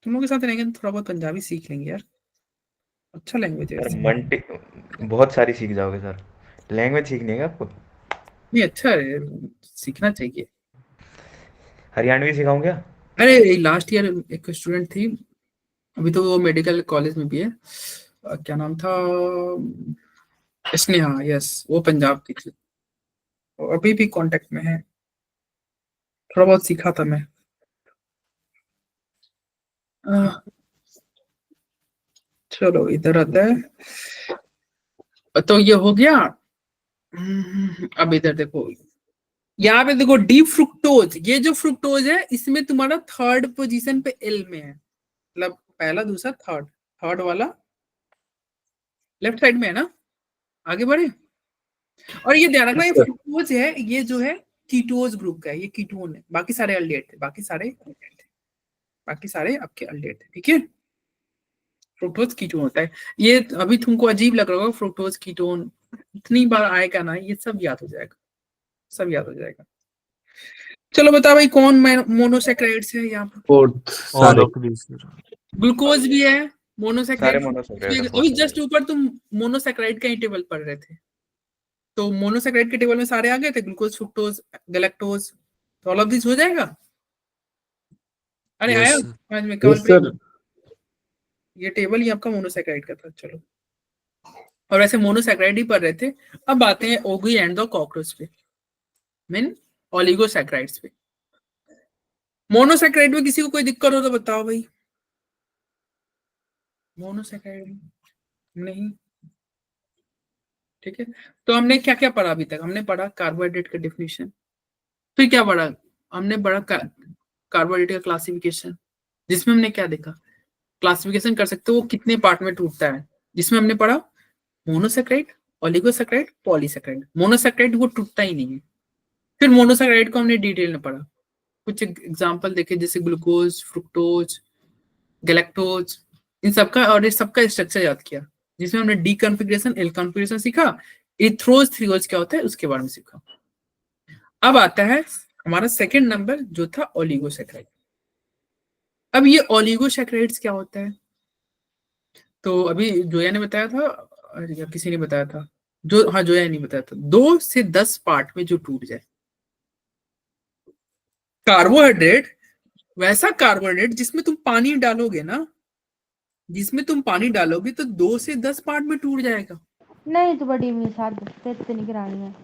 तुम लोग के साथ रहेंगे तो थोड़ा बहुत पंजाबी सीख लेंगे यार, अच्छा लैंग्वेज है सर वैसे। मल्टी बहुत सारी सीख जाओगे सर, लैंग्वेज सीखनी है आपको। नहीं अच्छा है, सीखना चाहिए। हरियाणवी सिखाऊं क्या? अरे लास्ट ईयर एक स्टूडेंट थी, अभी तो वो मेडिकल कॉलेज में भी है, क्या नाम था, स्नेहा, यस, वो पंजाब की थी, और अभी भी कांटेक्ट में है, थोड़ा बहुत सीखा था मैं। चलो इधर आता है, तो ये हो गया। अब इधर देखो, यहाँ पे देखो डी फ्रुक्टोज, ये जो फ्रुक्टोज है इसमें तुम्हारा थर्ड पोजीशन पे एल में है, मतलब पहला दूसरा थर्ड, थर्ड वाला लेफ्ट साइड में है ना, आगे बढ़े। और ये ध्यान रखना, ये फ्रुक्टोज है, ये जो है कीटोज ग्रुप का है, ये कीटोन है, बाकी सारे अल्डेट थे, बाकी सारे आपके अल्डेट थे। ठीक है, फ्रुक्टोज कीटोन होता है। ये अभी तुमको अजीब लग रहा होगा, फ्रुक्टोज कीटोन इतनी बार आएगा ना, ये सब याद हो जाएगा, सब याद हो जाएगा। चलो बताओ भाई, कौन मोनोसेक्राइड्स है यहाँ पर? फोर्थ ऑल सारे ऑफ दीज सर। ग्लूकोज भी है, सारे मोनोसेक्राइड। मोनोसेक्राइड है, अभी जस्ट ऊपर तुम मोनोसेक्राइड का ही टेबल पढ़ रहे थे, तो मोनोसेक्राइड के टेबल में सारे आ गए थे, ग्लूकोज, फ्रुक्टोज, गैलेक्टोज, तो ऑल ऑफ दिस हो जाएगा। अरे Yes, आया sir. समझ में, यस कमल भाई, सर। ये टेबल ही आपका मोनोसेक्राइड का था। चलो, और वैसे मोनोसेक्राइड ही पढ़ रहे थे। अब आते हैं ओगी एंड द कॉकरोच पे, मीन ओलिगोसेक्राइड्स पे। मोनोसेक्राइड में किसी को कोई दिक्कत हो तो बताओ भाई, मोनोसेक्राइड नहीं, ठीक है। तो हमने क्या क्या पढ़ा अभी तक, हमने पढ़ा कार्बोहाइड्रेट का डेफिनेशन, फिर क्या पढ़ा, हमने पढ़ा कार्बोहाइड्रेट का क्लासिफिकेशन, जिसमें हमने क्या देखा, क्लासिफिकेशन कर सकते हो वो कितने पार्ट में टूटता है, जिसमें हमने पढ़ा मोनोसेक्राइड, ओलिगोसेक्राइड, पॉलीसेक्राइड। मोनोसेक्राइड वो टूटता ही नहीं है। फिर मोनोसेक्राइड को हमने डिटेल में पढ़ा, कुछ एग्जांपल देखे, जैसे ग्लूकोज, फ्रुक्टोज, गैलेक्टोज, इन सबका, और इस सबका स्ट्रक्चर याद किया, जिसमें हमने डी कॉन्फ़िगरेशन, एल कॉन्फ़िगरेशन सीखा, इथ्रोज थ्रियोज क्या होता है उसके बारे में सीखा। अब आता है हमारा सेकंड नंबर जो था ओलिगोसेक्राइड। अब ये ओलिगोसेक्राइड्स क्या होता है, तो अभी जोया ने बताया था, या किसी ने बताया था, जो, हाँ जोया ने बताया था, 2 से 10 पार्ट में जो टूट जाए। कार्बोहाइड्रेट, वैसा कार्बोहाइड्रेट जिसमें तुम पानी डालोगे ना, जिसमें तुम पानी डालोगे तो 2 से 10 पार्ट में टूट जाएगा। नहीं तो बड़ी मेरे साथ तेरे नहीं करानी है।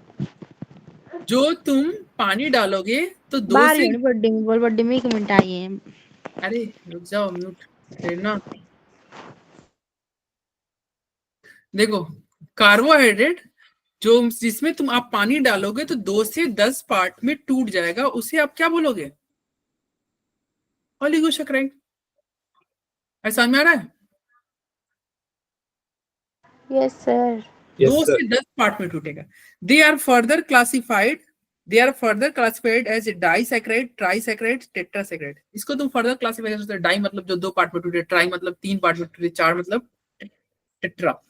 जो तुम पानी डालोगे तो 2 बाहर से, ही बर्थडे में बोल, बर्थडे में 1 मिनट आई है। अरे रुक जाओ, म्यूट करना। देखो कार्बोहाइड्रेट जो जिसमें तुम आप पानी डालोगे तो 2 से 10 पार्ट में टूट जाएगा, उसे आप क्या बोलोगे, ओलिगोसेक्राइड। ऐसा समझ में आ रहा है? Yes sir. 2 से 10 पार्ट में टूटेगा। They are further classified as disaccharide, trisaccharide, tetrasaccharide. इसको तुम फर्दर क्लासिफाई कर सकते हो, डाई मतलब जो 2 पार्ट में टूटे, ट्राई मतलब 3 पार्ट में टूटे, 4 मतलब टेट्रा।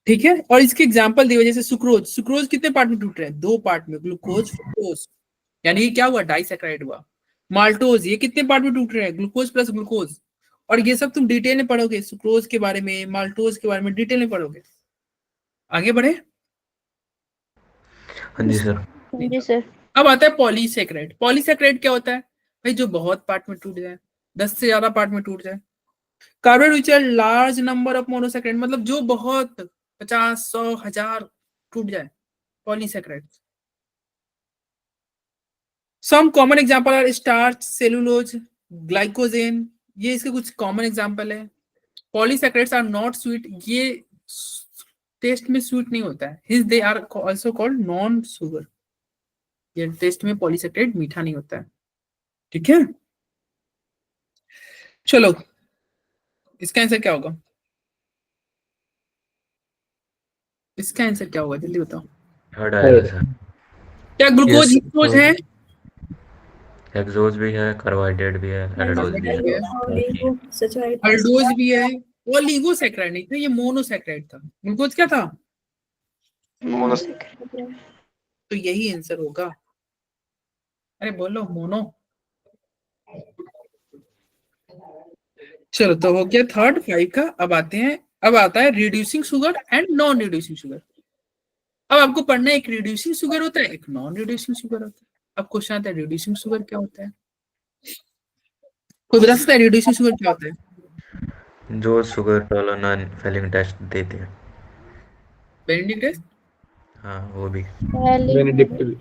ठीक है, और इसके एग्जांपल दिए, जैसे सुक्रोज कितने पार्ट में टूट रहे हैं, 2 पार्ट में, ग्लूकोज, फ्रुक्टोज, यानी कि क्या हुआ, डाइसैकेराइड हुआ। माल्टोज ये कितने पार्ट में टूट रहे हैं, ग्लूकोज प्लस ग्लूकोज। और ये सब तुम डिटेल में पढ़ोगे, सुक्रोज के बारे में, माल्टोज के बारे में डिटेल में पढ़ोगे। आगे बढ़े। हाँ जी सर। जी सर। अब आता है पॉलीसेक्राइड। पॉलीसेक्राइड क्या होता है भाई, जो बहुत पार्ट में टूट जाए, 10 से ज्यादा पार्ट में टूट जाए। Carbohydrate which are large number of monosaccharide, मतलब जो बहुत 50, 100, 1000 टूट जाए, polysaccharide. Some common example are starch, cellulose, glycogen, ये इसके कुछ कॉमन एग्जांपल है। पॉलीसैकेराइड्स आर नॉट स्वीट, ये टेस्ट में स्वीट नहीं होता है, hence they are also called non sugar, ये टेस्ट में पॉलीसैकेराइड मीठा नहीं होता है। ठीक है, चलो इसका आंसर क्या होगा, इसका आंसर क्या होगा जल्दी बताओ। थर्ड आएगा सर। क्या ग्लूकोज Yes, हिक्सोज है? हेक्सोज भी है, कार्बोहाइड्रेट भी है, एल्डोज भी है। ऑलिगोसैकेराइड अल्डोज भी है, ओलिगोसैकेराइड नहीं था, ये मोनोसैकेराइड था। ग्लूकोज क्या था? तो यही आंसर होगा। अरे बोलो मोनो। चलो तो हो गया थर्ड 5 का। अब आते हैं, अब आता है reducing sugar and non reducing sugar. अब आपको पढ़ना है, एक रिड्यूसिंग शुगर होता है, एक नॉन रिड्यूसिंग शुगर होता है। अब क्वेश्चन आता है रिड्यूसिंग शुगर क्या होता है? कोई बता सकता है रिड्यूसिंग शुगर क्या होता है? जो शुगर टॉलरेंस फेलिंग टेस्ट देते हैं। Benedict test? हाँ वो भी। बेनेडिक्ट भी।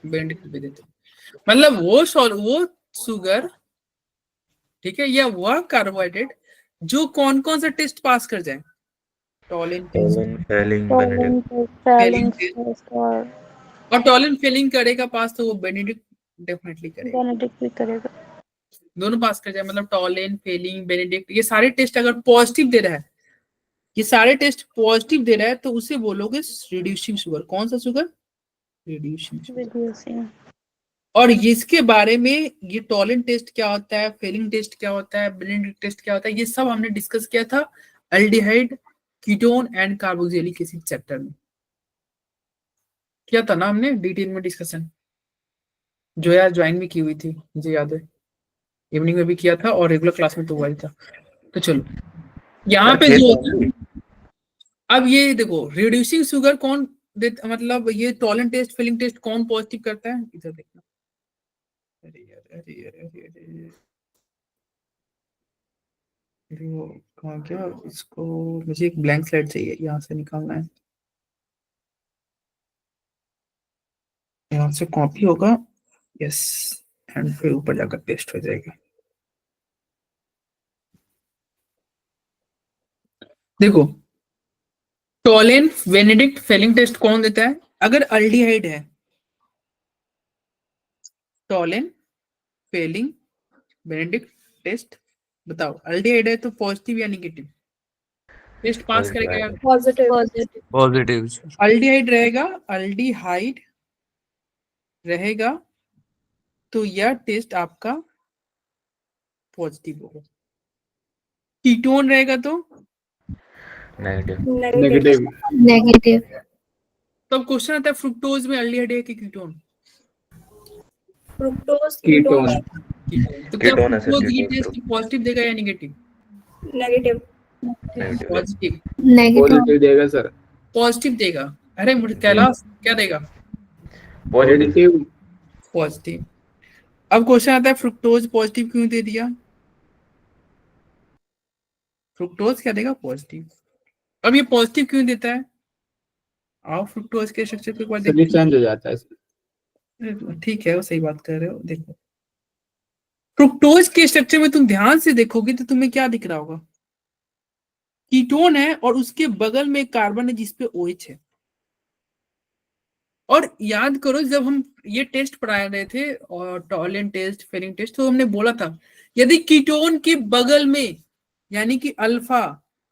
बेनेडिक्ट भी देते हैं। मतलब वो शुगर, ठीक है, या वह कार्बोहाइड्रेट जो कौन कौन सा टेस्ट पास कर जाए? Tollens tolerance Fehling Benedict. Fehling test, और टॉलेंट फेलिंग करेगा पास तो वो बेनेडिक्ट डेफिनेटली करेगा। बेनेडिक्ट भी करेगा। दोनों पास कर जाए, मतलब टॉलेंट, फेलिंग, बेनेडिक्ट, ये सारे टेस्ट अगर पॉजिटिव दे रहा है, ये सारे टेस्ट पॉजिटिव दे रहा है तो उसे बोलोगे रिड्यूसिंग शुगर। कौन सा शुगर? Reducing sugar. और इसके बारे में ये टॉलेंट टेस्ट क्या होता है, फेलिंग टेस्ट क्या होता है, बेनेडिक्ट टेस्ट क्या होता है, ये सब हमने डिस्कस किया था aldehyde, ketone and carboxylic acid chapter में किया था ना हमने डिटेल में डिस्कशन। जो यार ज्वाइन भी की हुई थी, मुझे याद है, इवनिंग में भी किया था और रेगुलर क्लास में तो हुआ ही था। तो चलो यहाँ पे जो होता है, अब ये देखो रिड्यूसिंग शुगर कौन मतलब ये टॉलेंट टेस्ट, फेलिंग टेस्ट कौन पॉजिटिव करता है, इधर देखना। अरे यार अरे यार अरे अरे अरे वो कहाँ गया, इसको मुझे एक ब्लैंक स्लाइड चाहिए, यहाँ से निकालना है, यहाँ से कॉपी होगा, यस, एंड फिर ऊपर जाकर पेस्ट हो जाएगा। देखो टॉलेंट, बेनेडिक्ट, फेलिंग टेस्ट कौन देता है? अगर अल्डिहाइड है, टॉलेंट, फेलिंग, बेनेडिक्ट टेस्ट बताओ, अल्डिहाइड है तो पॉजिटिव या नेगेटिव टेस्ट पास करेगा यार? Positive positive. अल्डिहाइड रहेगा, अल्डिहाइड रहेगा तो यह टेस्ट आपका पॉजिटिव होगा। कीटोन रहेगा तो नेगेटिव। नेगेटिव। तब क्वेश्चन आता है फ्रुक्टोज में अल्डिहाइड है कि कीटोन? Fructose ketone. तो क्या कीटोन है सर, फ्रुक्टोज ये कीटोन टेस्ट पॉजिटिव देगा या negative? Negative negative. Positive, positive देगा सर। पॉजिटिव देगा। अरे मुझे कैलाश क्या देगा? पॉजिटिव। पॉजिटिव। अब क्वेश्चन आता है फ्रुक्टोज पॉजिटिव क्यों दे दिया? फ्रुक्टोज क्या देगा? पॉजिटिव। अब ये पॉजिटिव क्यों देता है? आओ फ्रुक्टोज के स्ट्रक्चर को एक बार सभी देखते चेंज हो जाता है। हैं। ठीक है, वो सही बात कर रहे हो। देखो फ्रुक्टोज के स्ट्रक्चर में तुम ध्यान से देखोगे तो तुम्हें क्या दिख रहा होगा? कीटोन है और उसके बगल में एक कार्बन है जिसपे OH है। और याद करो जब हम ये टेस्ट पढ़ा रहे थे और टॉलेंट टेस्ट, फेलिंग टेस्ट, तो हमने बोला था यदि कीटोन के बगल में यानी कि अल्फा,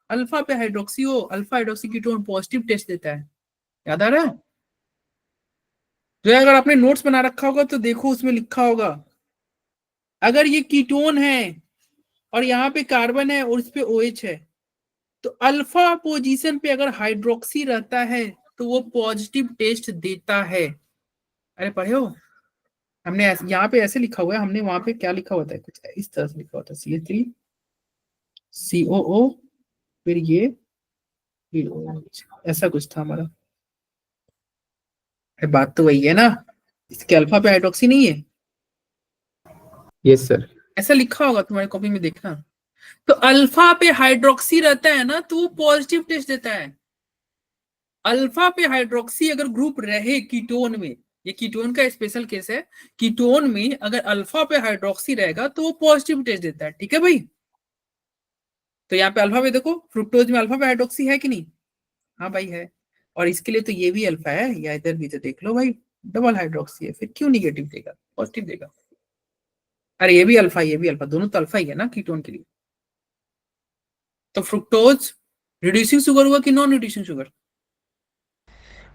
अल्फा पे हाइड्रोक्सी हो, alpha hydroxy ketone positive test देता है। याद आ रहा है? तो अगर आपने नोट्स बना रखा होगा तो देखो उसमें लिखा होगा अगर ये कीटोन है और यहाँ पे कार्बन है और उस पे OH है तो अल्फा पोजीशन पे अगर हाइड्रोक्सी रहता है तो वो पॉजिटिव टेस्ट देता है। अरे पढ़े हो? हमने यहाँ पे ऐसे लिखा हुआ है, हमने वहां पे क्या लिखा होता है कुछ इस तरह से लिखा होता है CH3 COO फिर ये OH, ऐसा कुछ था हमारा। अरे बात तो वही है ना, इसके अल्फा पे हाइड्रोक्सी नहीं है? Yes sir. ऐसा लिखा होगा तुम्हारी कॉपी में, देखना। तो अल्फा पे हाइड्रोक्सी रहता है ना तो वो पॉजिटिव टेस्ट देता है। अल्फा पे हाइड्रोक्सी अगर ग्रुप रहे कीटोन में ये कीटोन का स्पेशल केस है। कीटोन में अगर अल्फा पे हाइड्रोक्सी रहेगा तो वो पॉजिटिव टेस्ट देता है, ठीक है भाई। तो यहाँ पे अल्फा पे देखो, फ्रुक्टोज में अल्फा पे हाइड्रोक्सी है कि नहीं? हाँ भाई है। और इसके लिए तो ये भी अल्फा है, या इधर भी तो देख लो भाई, डबल हाइड्रोक्सी है, फिर क्यों निगेटिव देगा, पॉजिटिव देगा? अरे ये भी अल्फा, ये भी अल्फा, दोनों तो अल्फा ही है ना कीटोन के लिए। तो फ्रुक्टोज रिड्यूसिंग शुगर हुआ कि नॉन रिड्यूसिंग शुगर?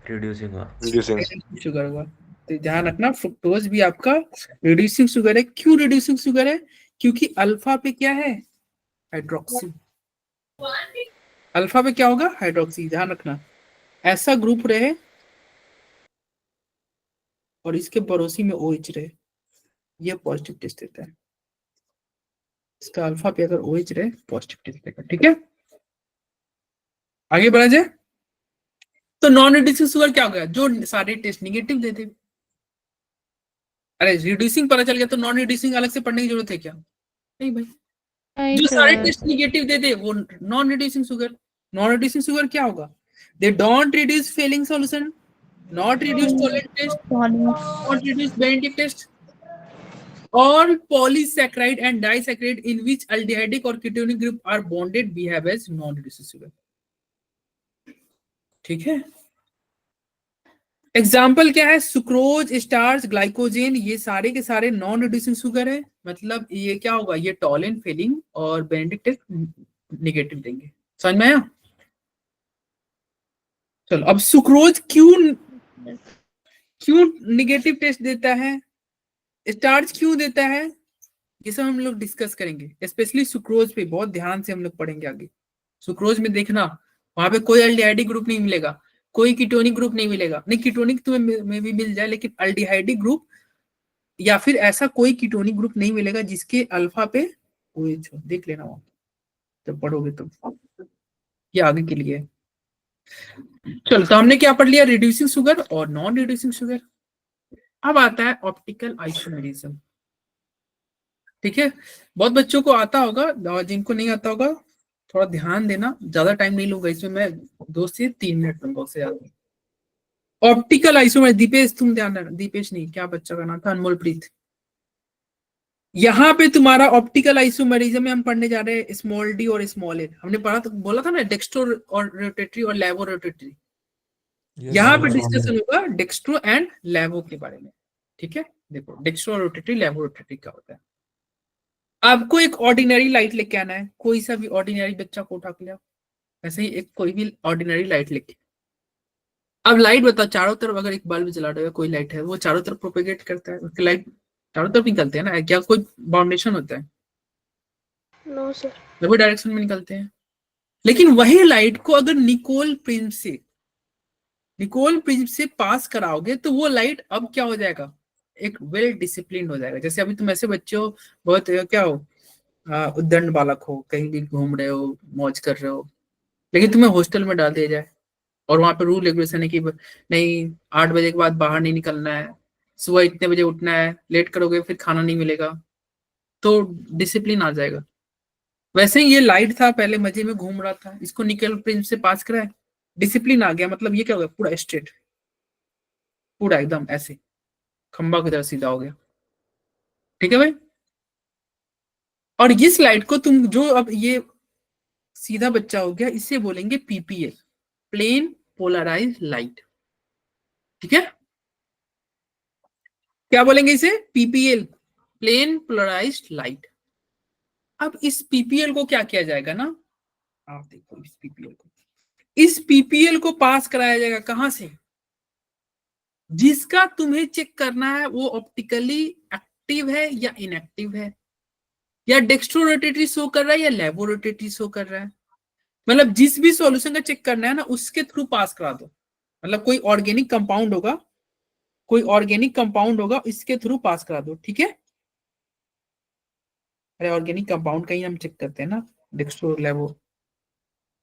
रिड्यूसिंग हुआ। रिड्यूसिंग शुगर हुआ। तो ध्यान रखना, फ्रुक्टोज भी आपका रिड्यूसिंग शुगर है। क्यों रिड्यूसिंग शुगर है? क्योंकि अल्फा पे क्या है? हाइड्रोक्सी। अल्फा पे क्या होगा? हाइड्रोक्सी। ध्यान रखना, ऐसा ग्रुप रहे और इसके पड़ोसी में OH रहे, ये पॉजिटिव टेस्ट देता है। इसका अल्फा पे अगर OH रहे, पॉजिटिव टेस्ट देगा, ठीक है। आगे बढ़ा जाए। तो नॉन रिड्यूसिंग शुगर क्या हो गया? जो सारे टेस्ट निगेटिव देते। अरे रिड्यूसिंग पता चल गया तो नॉन रिड्यूसिंग अलग से पढ़ने की जरूरत है क्या? नहीं भाई, नहीं जो सारे सर। टेस्ट निगेटिव देते वो non reducing sugar. Non reducing sugar क्या होगा? They don't reduce Fehling solution, not reduce Tollens test, not reduce Benedict test, all polysaccharide and disaccharide in which aldehydic or ketonic group are bonded behave as non-reducing sugar, ठीक है। Example क्या है? Sucrose, starch, glycogen, ये सारे के सारे non reducing sugar है। मतलब ये क्या होगा? ये टॉलेंट, फेलिंग और बेनेडिक्ट टेस्ट निगेटिव देंगे। समझ में आया? चलो, अब सुक्रोज क्यों निगेटिव टेस्ट देता है, स्टार्च क्यों देता है, ये सब हम लोग डिस्कस करेंगे। स्पेशली सुक्रोज पे बहुत ध्यान से हम लोग पढ़ेंगे आगे। सुक्रोज में देखना, वहां पे कोई अल्डिहाइडिक ग्रुप नहीं मिलेगा, कोई कीटोनिक ग्रुप नहीं मिलेगा। नहीं, कीटोनिक तुम्हें में भी मिल जाए, लेकिन अल्डिहाइडिक ग्रुप या फिर ऐसा कोई कीटोनिक ग्रुप नहीं मिलेगा जिसके अल्फा पे OH हो। देख लेना वहां जब पढ़ोगे तो, ये आगे के लिए। चलो, तो हमने क्या पढ़ लिया? रिड्यूसिंग शुगर और नॉन रिड्यूसिंग शुगर। अब आता है ऑप्टिकल आइसोमेरिज्म, ठीक है। बहुत बच्चों को आता होगा और जिनको नहीं आता होगा थोड़ा ध्यान देना, ज्यादा टाइम नहीं लूंगा इसमें, मैं 2 से 3 मिनट लूंगा उससे ज्यादा। ऑप्टिकल आइसोमेरिज्म, दीपेश तुम ध्यान देना, दीपेश नहीं, क्या बच्चा का नाम था, अनमोलप्रीत। यहाँ पे तुम्हारा ऑप्टिकल आइसोमेरिज्म में हम पढ़ने जा रहे हैं स्मॉल डी और स्मॉल ए। हमने पढ़ा तो बोला था ना डेक्स्ट्रो और रोटेटरी और लेवो रोटेटरी। यहाँ पे डिस्कशन होगा डेक्स्ट्रो एंड लेवो के बारे में, ठीक है। देखो, डेक्स्ट्रो और रोटेटरी, लेवो रोटेटरी क्या होता है। आपको एक ऑर्डिनरी लाइट लेके आना है, कोई सा भी ऑर्डिनरी बच्चा को उठा के ले आओ, ऐसे ही एक कोई भी ऑर्डिनरी लाइट लेके। अब लाइट बताओ, चारों तरफ अगर एक बल्ब जला रहे हो, कोई लाइट है, वो चारों तरफ प्रोपेगेट करता है, उसकी लाइट चारों तरफ निकलते हैं ना, क्या कोई बाउंडेशन होता है? No sir. सभी डायरेक्शन में निकलते हैं। लेकिन वही लाइट को अगर निकोल प्रिज्म से पास कराओगे तो वो लाइट अब क्या हो जाएगा? एक वेल डिसिप्लिन हो जाएगा। जैसे अभी तुम ऐसे बच्चे हो, बहुत क्या हो, उद्दंड बालक हो, कहीं भी घूम रहे हो, मौज कर रहे हो, लेकिन तुम्हें हॉस्टल में डाल दिया जाए और वहां पे रूल रेगुलेशन है कि नहीं 8 बजे के बाद बाहर नहीं निकलना है, सुबह इतने बजे उठना है, लेट करोगे फिर खाना नहीं मिलेगा, तो डिसिप्लिन आ जाएगा। वैसे ही ये लाइट था, पहले मजे में घूम रहा था, इसको निकोल प्रिज्म से पास कराए, डिसिप्लिन आ गया। मतलब ये क्या हो गया? पूरा स्ट्रेट, पूरा एकदम ऐसे खंबा की तरह सीधा हो गया, ठीक है भाई। और इस लाइट को तुम जो अब ये सीधा बच्चा हो गया, इसे बोलेंगे PPL, प्लेन पोलराइज लाइट, ठीक है। क्या बोलेंगे इसे? PPL, plane polarised light. अब इस PPL को क्या किया जाएगा ना, आप देखो, इस PPL को पास कराया जाएगा कहां से? जिसका तुम्हें चेक करना है वो ऑप्टिकली एक्टिव है या इनएक्टिव है, या डेक्स्ट्रो रोटेटरी शो कर रहा है या लेवो रोटेटरी शो कर रहा है। मतलब जिस भी सॉल्यूशन का चेक करना है ना, उसके थ्रू पास करा दो। मतलब कोई ऑर्गेनिक कंपाउंड होगा, इसके थ्रू पास करा दो, ठीक है। अरे ऑर्गेनिक कंपाउंड का ही हम चेक करते हैं ना, डेक्स्ट्रो लेवो।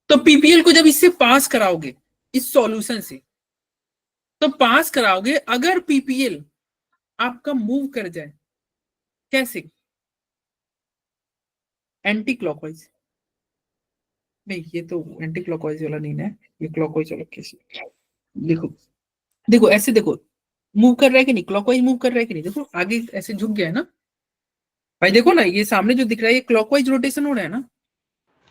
तो PPL को जब इससे पास कराओगे, इस सॉल्यूशन से तो पास कराओगे, अगर PPL आपका मूव कर जाए, कैसे? Anti clockwise. नहीं, ये तो एंटी क्लॉकवाइज वाला नहीं है, ये क्लॉकवाइज वाला कैसे? देखो ऐसे देखो, मूव कर रहा है कि नहीं, क्लॉकवाइज मूव कर रहा है कि नहीं, देखो आगे ऐसे झुक गया है ना भाई, देखो ना ये सामने जो दिख रहा है ये क्लॉकवाइज रोटेशन हो रहा है ना।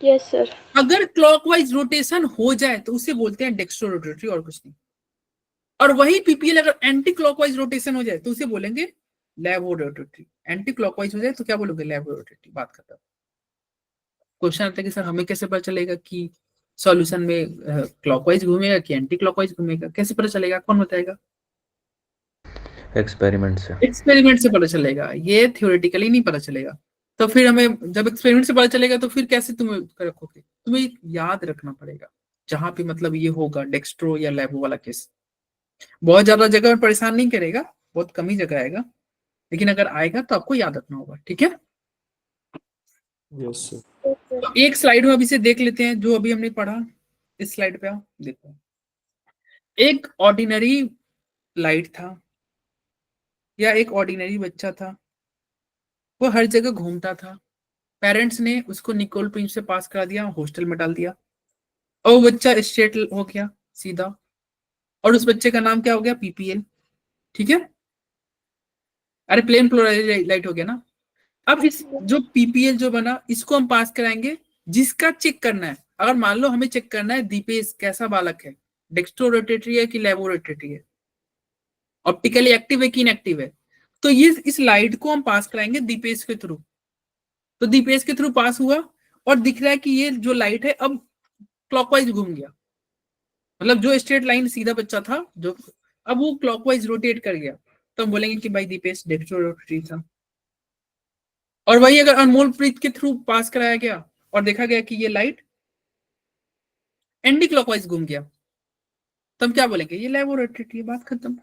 Yes sir. अगर क्लॉकवाइज रोटेशन हो जाए तो उसे बोलते हैं डेक्स्ट्रो रोटेटरी, और कुछ नहीं। और वही पीपीएल अगर एंटी क्लॉकवाइज रोटेशन हो जाए तो उसे बोलेंगे लैवो रोटेटरी। एंटी क्लॉकवाइज हो जाए तो क्या बोलोगे, लैवो रोटेटरी। बात खत्म। क्वेश्चन आता है कि सर हमें कैसे पता चलेगा कि सॉल्यूशन में क्लॉकवाइज घूमेगा कि एंटी क्लॉकवाइज घूमेगा, कैसे पता चलेगा, कौन बताएगा? एक्सपेरिमेंट से। एक्सपेरिमेंट से पता चलेगा, ये थ्योरेटिकली नहीं पता चलेगा। तो फिर हमें जब एक्सपेरिमेंट से पता चलेगा तो फिर कैसे तुम्हें रखोगे, तुम्हें याद रखना पड़ेगा। जहां पे मतलब ये होगा डेक्स्ट्रो या लैबो वाला केस, बहुत ज्यादा जगह में परेशान नहीं करेगा, बहुत कम ही जगह आएगा, लेकिन अगर आएगा तो आपको याद रखना होगा। ठीक है, यस सर। तो एक स्लाइड में अभी से देख लेते हैं जो अभी हमने पढ़ा। इस स्लाइड पे आओ, देखो एक ऑर्डिनरी लाइट था या एक ऑर्डिनरी बच्चा था, वो हर जगह घूमता था। पेरेंट्स ने उसको निकोल प्रिंस से पास करा दिया, हॉस्टल में डाल दिया, और वो बच्चा स्ट्रेट हो गया सीधा, और उस बच्चे का नाम क्या हो गया, पीपीएल। ठीक है, अरे प्लेन पोलराइज्ड लाइट हो गया ना। अब इस जो पीपीएल जो बना इसको हम पास कराएंगे, जिसका चेक करना है। अगर मान लो हमें चेक करना है दीपेश कैसा बालक है, डेक्स्ट्रो रोटेटरी है कि लैबो रोटेटरी है, ऑप्टिकली एक्टिव है कि इनएक्टिव है, तो ये इस लाइट को हम पास कराएंगे दीपेश के थ्रू। तो दीपेश के थ्रू पास हुआ और दिख रहा है कि ये जो लाइट है अब क्लॉकवाइज घूम गया, मतलब जो स्ट्रेट लाइन सीधा बच्चा था जो, अब वो क्लॉकवाइज रोटेट कर गया, तो हम बोलेंगे कि भाई दीपेश डेक्स्ट्रो रोटेटरी था। और वही अगर अनमोल प्रीत के थ्रू पास कराया गया और देखा गया कि ये लाइट एंटी क्लॉकवाइज घूम गया, तो हम क्या बोलेंगे, ये लैबोरेटरी है। बात खत्म।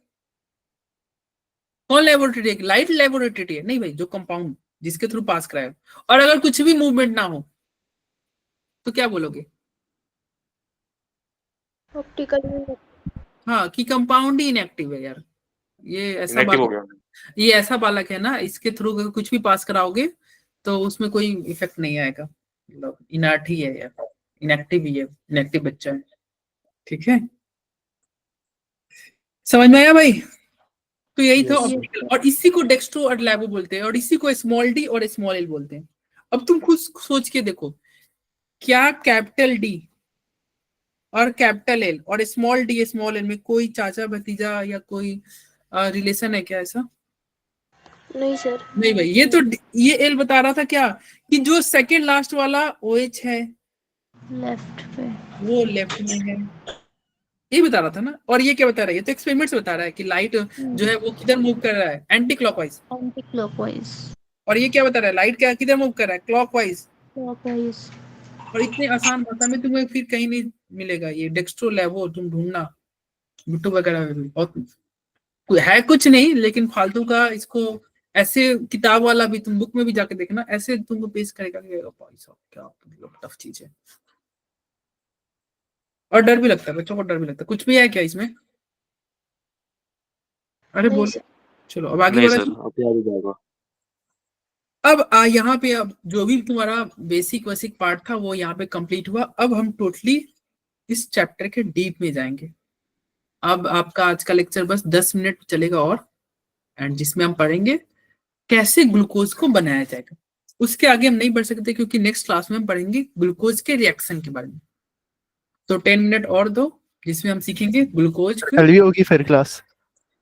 कौन लैबोरेटरी है, लाइट लैबोरेटरी है? नहीं भाई, जो कंपाउंड जिसके थ्रू पास कराया। और अगर कुछ भी मूवमेंट ना हो तो क्या बोलोगे, ऑप्टिकल। हाँ कि कंपाउंड ही इनएक्टिव है यार, ये ऐसा इनएक्टिव हो बालक, गया। ये ऐसा बालक है ना, इसके थ्रू अगर कुछ भी पास कराओगे तो उसमें कोई इफेक्ट नहीं आएगा, मतलब इनर्ट ही है यार, इनएक्टिव ही है, इनएक्टिव बच्चा है। ठीक है, समझ में आया भाई? तो यही था Yes, sir. ऑप्टिकल, और इसी को डेक्स्ट्रो और लैबो बोलते हैं, और इसी को स्मॉल डी और स्मॉल एल बोलते हैं। अब तुम खुद सोच के देखो, क्या कैपिटल डी और कैपिटल एल और स्मॉल डी स्मॉल एल में कोई चाचा भतीजा या कोई रिलेशन है क्या ऐसा? नहीं सर। नहीं भाई, ये तो ये एल बता रहा था क्या कि जो सेकंड लास्ट वाला OH है लेफ्ट पे। वो लेफ्ट में है, ये बता रहा था ना। और ये क्या बता रहा है, ये तो एक्सपेरिमेंट से बता रहा है कि लाइट जो है वो किधर मूव कर रहा है, एंटी क्लॉकवाइज। Anti clockwise. और ये क्या बता रहा है, लाइट क्या किधर मूव कर रहा है, क्लॉकवाइज। क्लॉकवाइज। और इतनी आसान भाषा में तुम्हें फिर कहीं नहीं मिलेगा ये डेक्स्ट्रो लैबो, तुम ढूंढना यूट्यूब वगैरह में भी। और है कुछ नहीं लेकिन फालतू का, इसको ऐसे किताब वाला भी तुम बुक में भी जाके देखना, ऐसे तुमको पेश करेगा कि भाई साहब क्या मतलब टफ चीज है। और डर भी लगता है, बच्चों को डर भी लगता है। कुछ भी है क्या इसमें? अरे नहीं बोल, सर। चलो अब आगे नहीं बढ़ा। सर, अभी आगे जाएगा। अब यहाँ पे अब जो भी तुम्हारा बेसिक बेसिक पार्ट था वो यहाँ पे कंप्लीट हुआ। अब हम टोटली इस चैप्टर के डीप में जाएंगे। अब आपका आज का लेक्चर बस 10 मिनट चलेगा और, एंड जिसमें हम पढ़ेंगे कैसे ग्लूकोज को बनाया जाएगा। उसके आगे हम नहीं बढ़ सकते क्योंकि नेक्स्ट क्लास में हम पढ़ेंगे ग्लूकोज के रिएक्शन के बारे में। तो 10 मिनट और दो जिसमें हम सीखेंगे ग्लूकोज के। कल भी होगी फिर क्लास?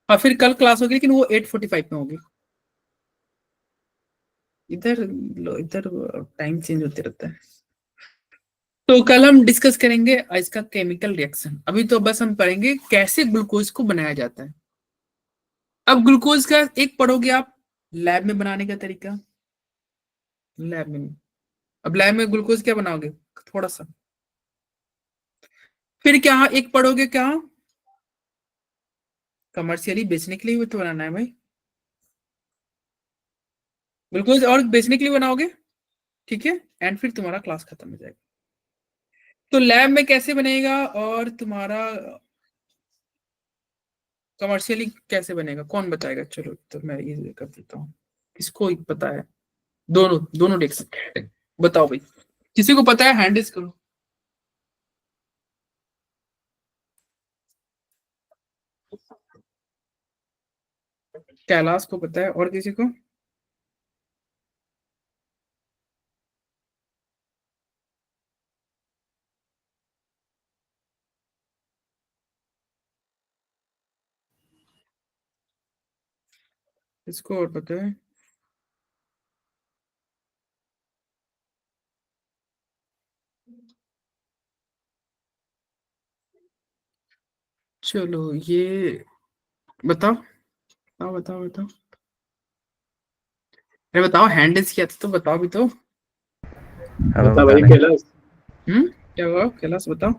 हाँ फिर कल क्लास होगी, लेकिन वो 8:45 में होगी। इधर इधर टाइम चेंज होते रहता है। तो कल हम डिस्कस करेंगे इसका केमिकल रिएक्शन। अभी तो बस हम पढ़ेंगे कैसे ग्लूकोज को बनाया जाता है। अब ग्लूकोज का एक पढ़ोगे आप लैब में बनाने का तरीका, लैब में। अब लैब में ग्लूकोज क्या बनाओगे, थोड़ा सा। फिर क्या एक पढ़ोगे, क्या कमर्शियली बेचने के लिए भी तो बनाना है भाई ग्लूकोज, और बेचने के लिए बनाओगे। ठीक है, एंड फिर तुम्हारा क्लास खत्म हो जाएगा। तो लैब में कैसे बनेगा और तुम्हारा कमर्शियली कैसे बनेगा, कौन बताएगा? चलो तो मैं ये कर देता हूँ, किसको पता है? दोनों दोनों देख सकते हैं, बताओ भाई, किसी को पता है हैंड रेज करो। कैलाश को पता है, और किसी को? इसको और पता है? चलो ये बताओ बताओ बताओ बताओ। अरे बताओ, हैंड रेज किया था तो बताओ भी तो। अब बता बता भाई दें। कैलाश। क्या हुआ कैलाश, बताओ।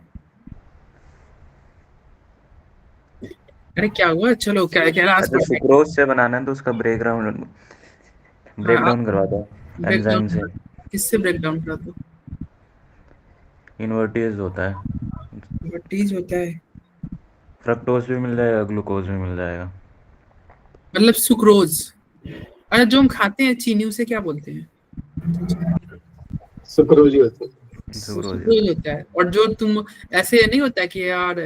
अरे क्या हुआ, चलो क्या कैलाश अच्छा, को। सुक्रोज से बनाना है तो उसका ब्रेक हाँ, डाउन करवा दो ब्रेक एंजाइम से। डाउन किससे ब्रेक डाउन करा दो? इन्वर्टेज होता है, व्हाट होता है? फ्रक्टोज भी मिल जाएगा, ग्लूकोज भी मिल जाएगा। मतलब सुक्रोज। अरे जो हम खाते हैं चीनी, उसे क्या बोलते हैं? सुक्रोज ही होता है। सुक्रोज ही सुक्रोज होता होता है। और जो तुम ऐसे नहीं होता कि यार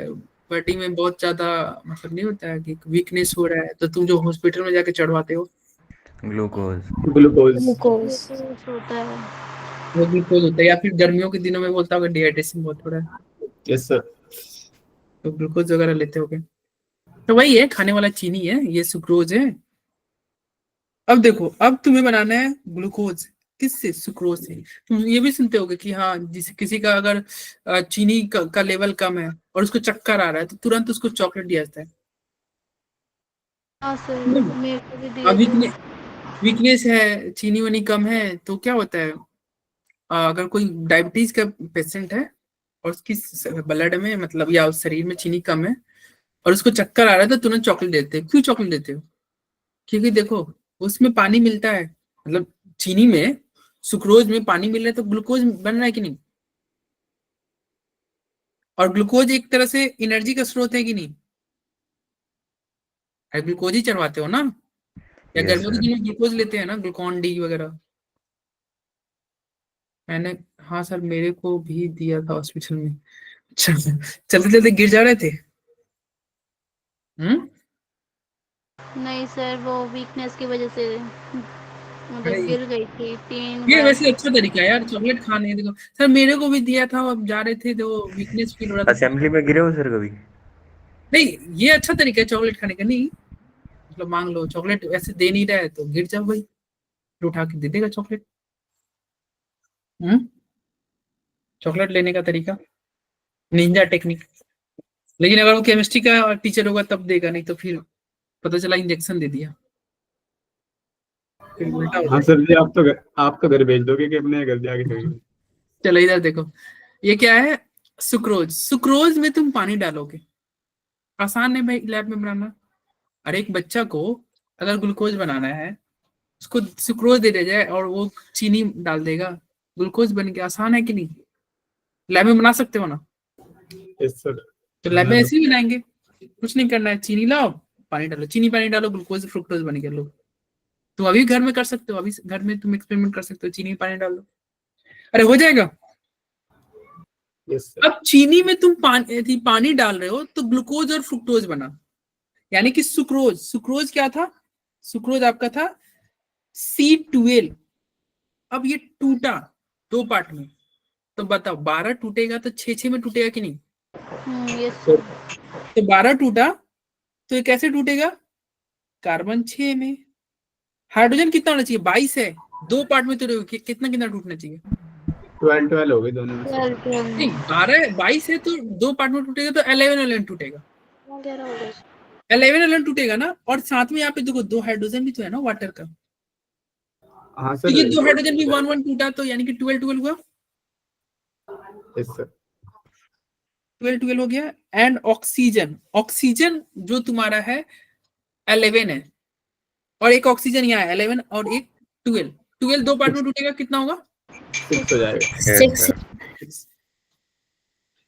बॉडी में बहुत ज्यादा, मतलब नहीं होता है कि वीकनेस हो रहा है, तो तुम जो हॉस्पिटल में जाके चढ़वाते हो, है ग्लूकोज। ग्लूकोज। ग्लूकोज होता है। वो ग्लूकोज होता है। या फिर गर्मियों के दिनों में बोलता होगा डिहाइड्रेशन बहुत हो रहा है, यस सर। तो ग्लूकोज वगैरह लेते होगे। तो वही है, खाने वाला चीनी है, ये सुक्रोज है। अब देखो, अब तुम्हें बनाना है ग्लूकोज। किससे? सुक्रोज से। तुम ये भी सुनते होगे कि हाँ, जिस किसी का अगर चीनी का लेवल कम है और उसको चक्कर आ रहा है, तो तुरंत उसको चॉकलेट दिया जाता है। हाँ सर, मेरे को भी अब दिए थे। वीकनेस है, चीनी वानी कम है, तो क्या होता है, अगर कोई डायबिटीज का पेशेंट है और उसकी ब्लड में, मतलब या उस शरीर में चीनी कम है और उसको चक्कर आ रहा है, तो तुरंत चॉकलेट देते हैं। क्यों चॉकलेट देते हो? क्योंकि देखो, उसमें पानी मिलता है, मतलब चीनी में, सुक्रोज में पानी मिल रहा है, तो ग्लूकोज बन रहा है कि नहीं? और ग्लूकोज एक तरह से एनर्जी का स्रोत है कि नहीं? ग्लूकोज ही चढ़वाते हो ना, या यस गर्मियों के सर। दिनों ग्लूकोज लेते हैं ना, ग्लूकॉन डी वगैरह। मैंने, हाँ सर, मेरे को भी दिया था हॉस्पिटल में। चलते चलते गिर जा रहे थे। नहीं सर, वो वीकनेस की वजह से अरे मतलब गिर गई थी 3 ये बार। वैसे अच्छा तरीका है यार, चॉकलेट खाने। देखो सर, मेरे को भी दिया था, अब जा रहे थे तो वीकनेस फील हो रहा था। असेंबली में गिरे हो सर कभी? नहीं, ये अच्छा तरीका है चॉकलेट खाने का। नहीं मतलब मान लो चॉकलेट ऐसे दे नहीं रहा है, तो गिर जाओ भाई, फिर उठा के दे देगा चॉकलेट। हम्म चॉकलेट लेने का तरीका, निंजा टेक्निक। लेकिन अगर वो केमिस्ट्री का टीचर होगा तब देगा, नहीं तो फिर पता चला इंजेक्शन दे दिया, फिर उल्टा हो हाँ जाएगा। सर जी, आप तो घर भेज दोगे कि अपने घर जाके खाएंगे? चलो इधर देखो, ये क्या है? सुक्रोज। सुक्रोज में तुम पानी डालोगे, आसान है भाई लैब में बनाना। अरे एक बच्चा को अगर ग्लूकोज बनाना है, उसको सुक्रोज दे दिया जाए और वो चीनी डाल देगा, ग्लूकोज बन गया। आसान है कि नहीं? लैब में बना सकते हो ना? Yes sir. तो लैब में ऐसे ही बनाएंगे, कुछ नहीं करना है, चीनी लाओ, पानी डालो, चीनी पानी डालो, ग्लूकोज फ्रुक्टोज बन गया। लो, तुम अभी घर में कर सकते हो, अभी घर में तुम एक्सपेरिमेंट कर सकते हो, चीनी पानी डाल दो, अरे हो जाएगा। Yes sir. अब चीनी में तुम पानी डाल रहे हो, तो ग्लूकोज और फ्रुक्टोज बना, यानी कि सुक्रोज। सुक्रोज क्या था? सुक्रोज आपका था C12। अब ये टूटा 2 पार्ट में, तो बताओ 12 टूटेगा तो 6 में टूटेगा कि नहीं? Yes sir. तो 12 टूटा, तो ये कैसे टूटेगा? कार्बन 6 में। हाइड्रोजन कितना होना चाहिए? 22 है, 2 पार्ट में तो कितना कितना टूटना चाहिए? 12 हो गई दोनों में से। 12 नहीं, 22 है तो 2 पार्ट में टूटेगा, तो 11 टूटेगा। 11 हो गए। 11 टूटेगा ना, और साथ में यहाँ पे देखो 2 हाइड्रोजन भी तो है ना वाटर का, हाँ तो सर। ये 2 हाइड्रोजन भी 1 टूटा, तो यानी कि 12 हुआ। Yes sir. 12 हो गया। एंड ऑक्सीजन, ऑक्सीजन जो तुम्हारा है 11 है, और एक ऑक्सीजन यहाँ है 11, और एक 12। 12 2 पार्ट में टूटेगा, कितना होगा? 6 हो जाएगा। Yes sir.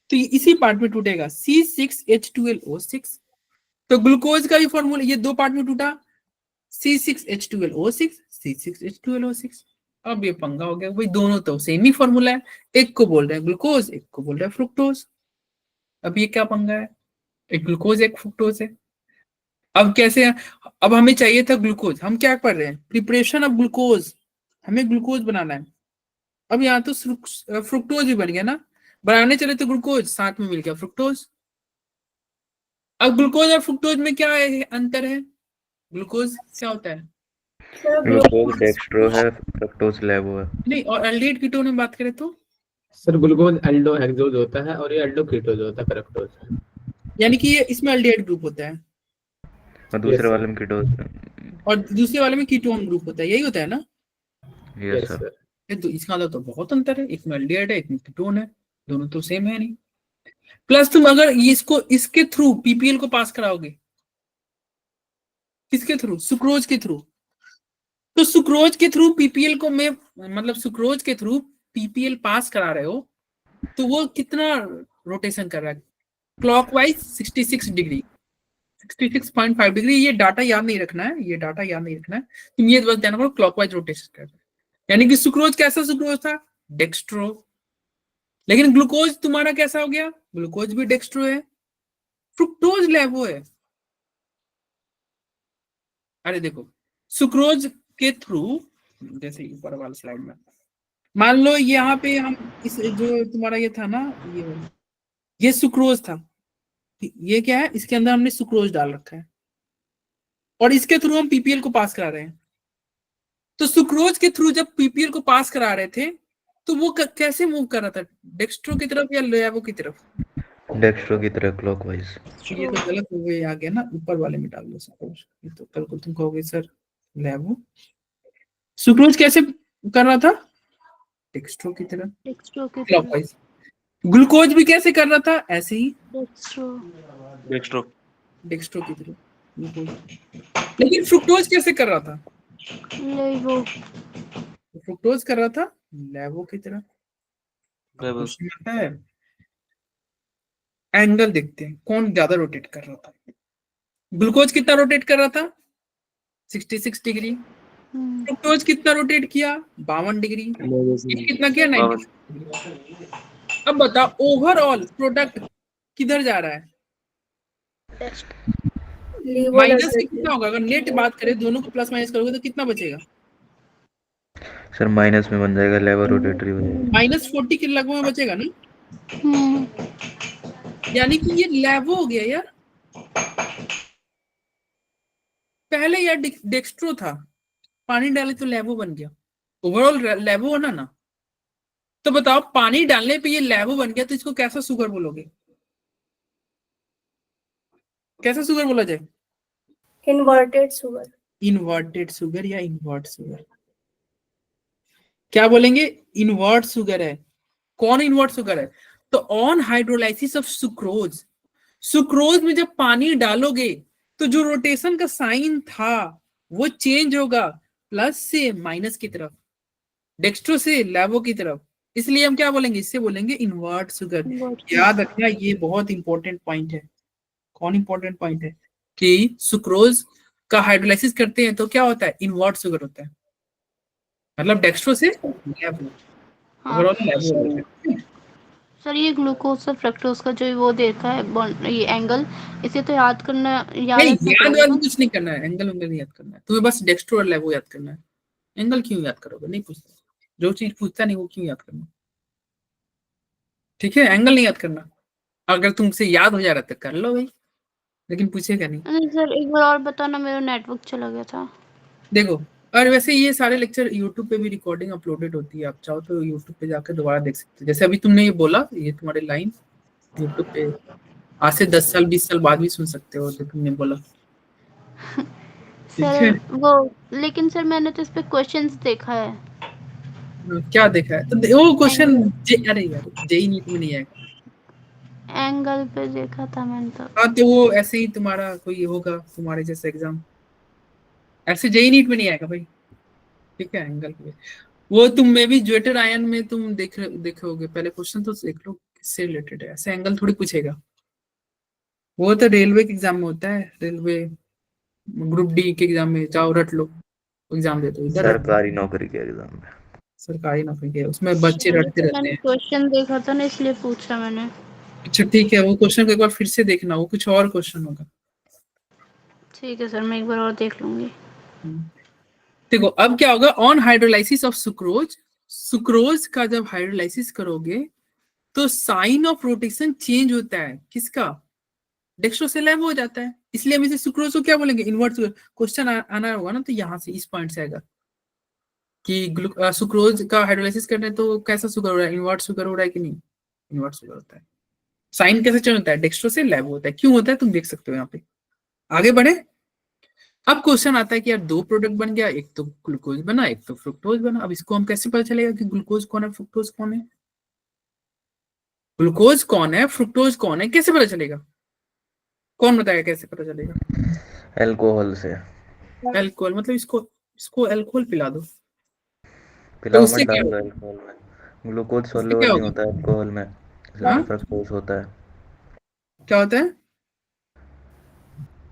तो ये इसी पार्ट में टूटेगा, C6H12O6। तो ग्लूकोज का भी फॉर्मूला, ये 2 पार्ट में टूटा, C6H12O6, C6H12O6। अब ये पंगा हो गया भाई, दोनों तो सेम ही फॉर्मूला है, एक को बोल रहे हैं ग्लूकोज, एक को बोल रहे हैं फ्रुक्टोज। अब ये क्या पंगा है? एक ग्लूकोज एक फ्रुक्टोज है। अब कैसे, अब हमें चाहिए था ग्लूकोज, हम क्या कर रहे हैं, प्रिपरेशन ऑफ ग्लूकोज, हमें ग्लूकोज बनाना है। अब यहाँ तो फ्रुक्टोज भी बन गया ना, बनाने चले तो ग्लूकोज, साथ में मिल गया फ्रुक्टोज। अब ग्लूकोज और फ्रुक्टोज में क्या अंतर है, ग्लूकोज क्या होता है, सर ग्लूकोज डेक्स्ट्रो है, फ्रक्टोज लेवो है। नहीं, और एल्डिहाइड कीटोन में बात करें तो सर ग्लूकोज एल्डो हेक्सोज होता है और ये एल्डो कीटोज होता है, फ्रक्टोज। यानी कि ये इसमें एल्डिहाइड ग्रुप होता है और दूसरे Yes, वाले में कीटोज। और दूसरे वाले में कीटोन ग्रुप होता है, यही होता है ना। Yes yes sir. सर। ये तो इसका अंदर तो बहुत अंतर है, एक में एल्डिहाइड है, एक में कीटोन है, दोनों तो सेम है नहीं। प्लस तुम अगर इसको इसके थ्रू पीपीएल को पास कराओगे, किसके थ्रू, सुक्रोज के थ्रू, तो सुक्रोज के थ्रू पीपीएल को में मतलब सुक्रोज के थ्रू पीपीएल पास करा रहे हो, तो वो कितना रोटेशन कर रहा है, क्लॉकवाइज 66 डिग्री, 66.5 डिग्री। ये डाटा याद नहीं रखना है, ये डाटा याद नहीं रखना है, तुम ये बस ध्यान रखो क्लॉकवाइज रोटेशन कर रहा है। यानी कि सुक्रोज कैसा सुक्रोज था, डेक्स्ट्रो। लेकिन ग्लूकोज तुम्हारा कैसा हो गया, ग्लूकोज भी डेक्स्ट्रो है, फ्रुक्टोज लेवो है। अरे देखो, सुक्रोज के थ्रू, जैसे ऊपर वाला स्लाइड में मान लो यहाँ पे हम इस जो तुम्हारा ये था ना, ये सुक्रोज था, ये क्या है, इसके अंदर हमने सुक्रोज डाल रखा है और इसके थ्रू हम पीपीएल को पास करा रहे हैं। तो सुक्रोज के थ्रू जब पीपीएल को पास करा रहे थे तो वो कैसे मूव कर रहा था, डेक्स्ट्रो की तरफ या लेवो की तरफ, डेक्स्ट्रो की तरह क्लॉकवाइज। ये तो गलत हो गया, आ गया ना, ऊपर वाले में डाल दो सपोज, ये तो कल को तुम कहोगे सर लेवो। सुक्रोज कैसे कर रहा था, डेक्स्ट्रो की तरह, डेक्स्ट्रो के क्लॉकवाइज। ग्लूकोज भी कैसे कर रहा था, ऐसे ही डेक्स्ट्रो डेक्स्ट्रो की तरह ग्लूकोज। लेकिन फ्रुक्टोज कैसे कर रहा था, लेवो फ्रुक्टोज कर रहा था लेवो की तरह। क्वेश्चन आता है, एंगल देखते हैं कौन ज्यादा रोटेट कर रहा था। ग्लूकोज कितना रोटेट कर रहा था, 66 डिग्री। फ्रुक्टोज कितना रोटेट किया, 52 डिग्री। ये कितना किया, 90 डिग्री। अब बताओ ओवरऑल प्रोडक्ट किधर जा रहा है, माइनस कितना होगा, अगर नेट बात करें दोनों को प्लस माइनस करोगे तो कितना बचेगा, सर माइनस में बन जाएगा, लेवल रोटेटरी हो जाएगा। -40 के लगभग में बचेगा ना। यानी कि ये लेवो हो गया यार, पहले यार डेक्स्ट्रो था, पानी डाले तो लेवो बन गया, ओवरऑल लेवो होना ना। तो बताओ पानी डालने पे ये लेवो बन गया तो इसको कैसा शुगर बोलोगे, कैसा शुगर बोला जाए, इन्वर्टेड शुगर, इन्वर्टेड शुगर या इन्वर्ट शुगर, क्या बोलेंगे, इन्वर्ट शुगर है। कौन इन्वर्ट शुगर है, तो on hydrolysis of sucrose, sucrose में जब पानी डालोगे तो जो रोटेशन का साइन था वो चेंज होगा, प्लस से माइनस की तरफ, डेक्स्ट्रो से लेवो की तरफ, इसलिए हम क्या बोलेंगे, इससे बोलेंगे इन्वर्ट शुगर। याद रखना ये बहुत इंपॉर्टेंट पॉइंट है। कौन इंपॉर्टेंट पॉइंट है कि सुक्रोज का हाइड्रोलाइसिस करते हैं तो क्या होता है, इन्वर्ट शुगर होता है, मतलब डेक्स्ट्रो से लेवो, ओवरऑल लेवो होता है। सर ये ग्लूकोज और फ्रक्टोज का जो वो देखा है ये एंगल, इसे तो याद करना, याद नहीं, रखना याद पड़ेगा। वाद कुछ नहीं करना है, एंगल उंगल नहीं याद करना है तुम्हें, बस डेक्स्ट्रो और लेवो याद करना है। एंगल क्यों याद करोगे, नहीं पूछता, जो चीज पूछता नहीं वो क्यों याद करना, ठीक है, एंगल नहीं याद करना। अगर तुमसे याद हो जा रहा तो कर लो भाई, लेकिन पूछेगा नहीं। नहीं सर एक बार और बताना, मेरा नेटवर्क चला गया था। देखो, और वैसे ये सारे लेक्चर YouTube पे भी रिकॉर्डिंग अपलोडेड होती है, आप चाहो तो YouTube पे जाकर दोबारा देख सकते हो। जैसे अभी तुमने ये बोला, ये तुम्हारे लाइन YouTube पे आज से 10 साल 20 साल बाद भी सुन सकते हो जो तुमने बोला। सर वो, लेकिन सर मैंने तो इस पे क्वेश्चंस देखा है। क्या देखा है, तो वो क्वेश्चन, अरे यार जेई नीट में नहीं आएगा, एंगल पे देखा था मैंने तो। हाँ तो वो ऐसे ही तुम्हारा कोई होगा तुम्हारे जैसे एग्जाम, ऐसे जेई नीट में नहीं आएगा भाई, ठीक है। एंगल पे वो तुम में भी ज्वेटर आयन में तुम देखोगे, पहले क्वेश्चन तो देख लो किससे रिलेटेड है, ऐसे एंगल थोड़ी पूछेगा। वो तो रेलवे के एग्जाम में होता है, रेलवे ग्रुप डी के एग्जाम में जाओ रट लो, एग्जाम दे दो, इधर सरकारी नौकरी के एग्जाम में, सरकारी नौकरी के उसमें बच्चे रटते रहते मैंने हैं। क्वेश्चन देखा था ना इसलिए पूछा मैंने। अच्छा ठीक है, वो क्वेश्चन को एक बार फिर से देखना, वो कुछ और क्वेश्चन होगा। ठीक है सर, मैं एक बार और देख लूंगी। देखो अब क्या होगा, on hydrolysis of sucrose, sucrose का जब हाइड्रोलाइसिस करोगे तो साइन ऑफ रोटेशन चेंज होता है, किसका, डेक्स्ट्रो से लैब हो जाता है, इसलिए हम इसे सुक्रोज को क्या बोलेंगे, इन्वर्ट। क्वेश्चन आना होगा ना तो यहाँ से इस पॉइंट से आएगा कि सुक्रोज का हाइड्रोलाइसिस करना है तो कैसा शुगर हो रहा है, इन्वर्ट शुगर हो रहा है कि नहीं, इन्वर्ट शुगर होता है। साइन कैसे चेंज होता है, डेक्स्ट्रो से लैब होता है, क्यों होता है तुम देख सकते हो यहाँ पे। आगे बढ़े, अब क्वेश्चन आता है कि यार दो प्रोडक्ट बन गया, एक तो ग्लूकोज बना एक तो फ्रुक्टोज बना, अब इसको हम कैसे पता चलेगा कि ग्लूकोज कौन है फ्रुक्टोज कौन है, ग्लूकोज कौन है फ्रुक्टोज कौन है, कैसे पता चलेगा, कौन बताएगा कैसे पता चलेगा। अल्कोहल से। अल्कोहल मतलब इसको अल्कोहल पिला दो, पिलाओ उससे मत क्या डाल दो होगा? अल्कोहल में, ग्लूकोज उससे सॉल्युबल क्या नहीं होगा? होता है अल्कोहल में, इसलिए हाँ? फ्रक्टोज होता है। क्या होता है?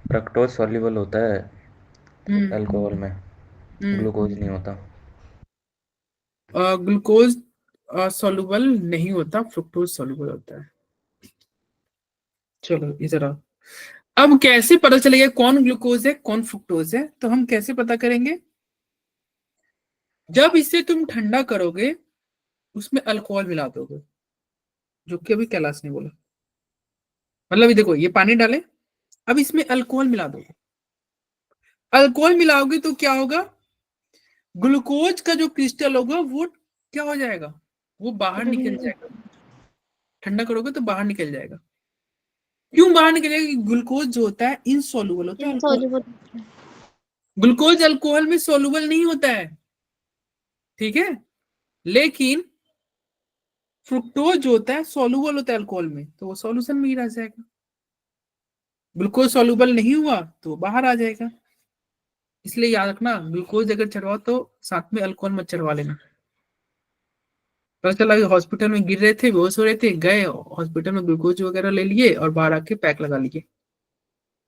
फ्रक्टोज सॉल्युबल होता है अल्कोहल में, हम्म ग्लूकोज नहीं होता। ग्लूकोज सॉल्युबल नहीं होता, फ्रुक्टोज सॉल्युबल होता है। चलो इधर आओ, अब कैसे पता चलेगा कौन ग्लूकोज है कौन फ्रुक्टोज है, तो हम कैसे पता करेंगे, जब इसे तुम ठंडा करोगे उसमें अल्कोहल मिला दोगे, जो कि अभी कैलाश ने बोला, मतलब ये देखो ये पानी डाले, अब इसमें अल्कोहल मिला दोगे, अल्कोहल मिलाओगे तो क्या होगा, ग्लूकोज का जो क्रिस्टल होगा वो क्या हो जाएगा, वो बाहर निकल जाएगा, ठंडा करोगे तो बाहर निकल जाएगा। क्यों बाहर निकल जाएगा, ग्लूकोज जो होता है इनसॉल्युबल होता है, अल्कोहल, ग्लूकोज अल्कोहल में सॉल्युबल नहीं होता है, ठीक है, लेकिन फ्रुक्टोज जो होता है सॉल्युबल होता है अल्कोहल में, तो वो सॉल्यूशन में ही रह जाएगा, ग्लूकोज सॉल्युबल नहीं हुआ तो बाहर आ जाएगा। इसलिए याद रखना, ग्लूकोज अगर चढ़वाओ तो साथ में अल्कोहल मत चढ़वा लेना। पता चला हॉस्पिटल में गिर रहे थे, बेहोश हो रहे थे, गए हॉस्पिटल में ग्लूकोज वगैरह ले लिए और बाहर आके पैक लगा लिए,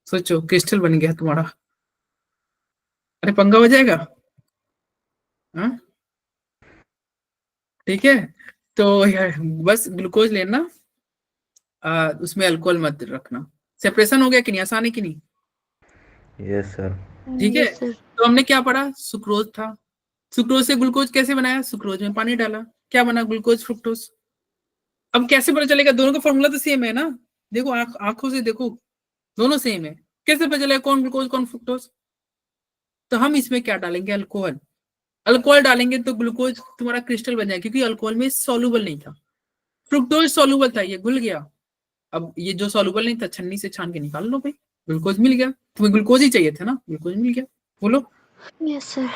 सोचो क्रिस्टल बन गया तुम्हारा, अरे पंगा हो जाएगा। हाँ ठीक है, तो बस ग्लूकोज लेना, उसमें अल्कोहल मत रखना। सेपरेशन हो गया कि नहीं, आसान है कि नहीं? Yes sir. ठीक है, तो हमने क्या पढ़ा, सुक्रोज था, सुक्रोज से ग्लूकोज कैसे बनाया, सुक्रोज में पानी डाला, क्या बना, ग्लूकोज फ्रुक्टोज। अब कैसे पता चलेगा, दोनों का फॉर्मूला तो सेम है ना, देखो आंखों से देखो दोनों सेम है, कैसे पता चलेगा कौन ग्लूकोज कौन फ्रुक्टोज, तो हम इसमें क्या डालेंगे, अल्कोहल, अल्कोहल डालेंगे तो ग्लूकोज तुम्हारा क्रिस्टल बन जाएगा, क्योंकि अल्कोहल में सॉल्युबल नहीं था, फ्रुक्टोज सॉल्युबल था, ये घुल गया, अब ये जो सॉल्युबल नहीं था छन्नी से छान के निकाल लो भाई, ग्लूकोज मिल गया, तुम्हें ग्लूकोज ही चाहिए था ना, ग्लूकोज मिल गया, बोलो। Yes sir.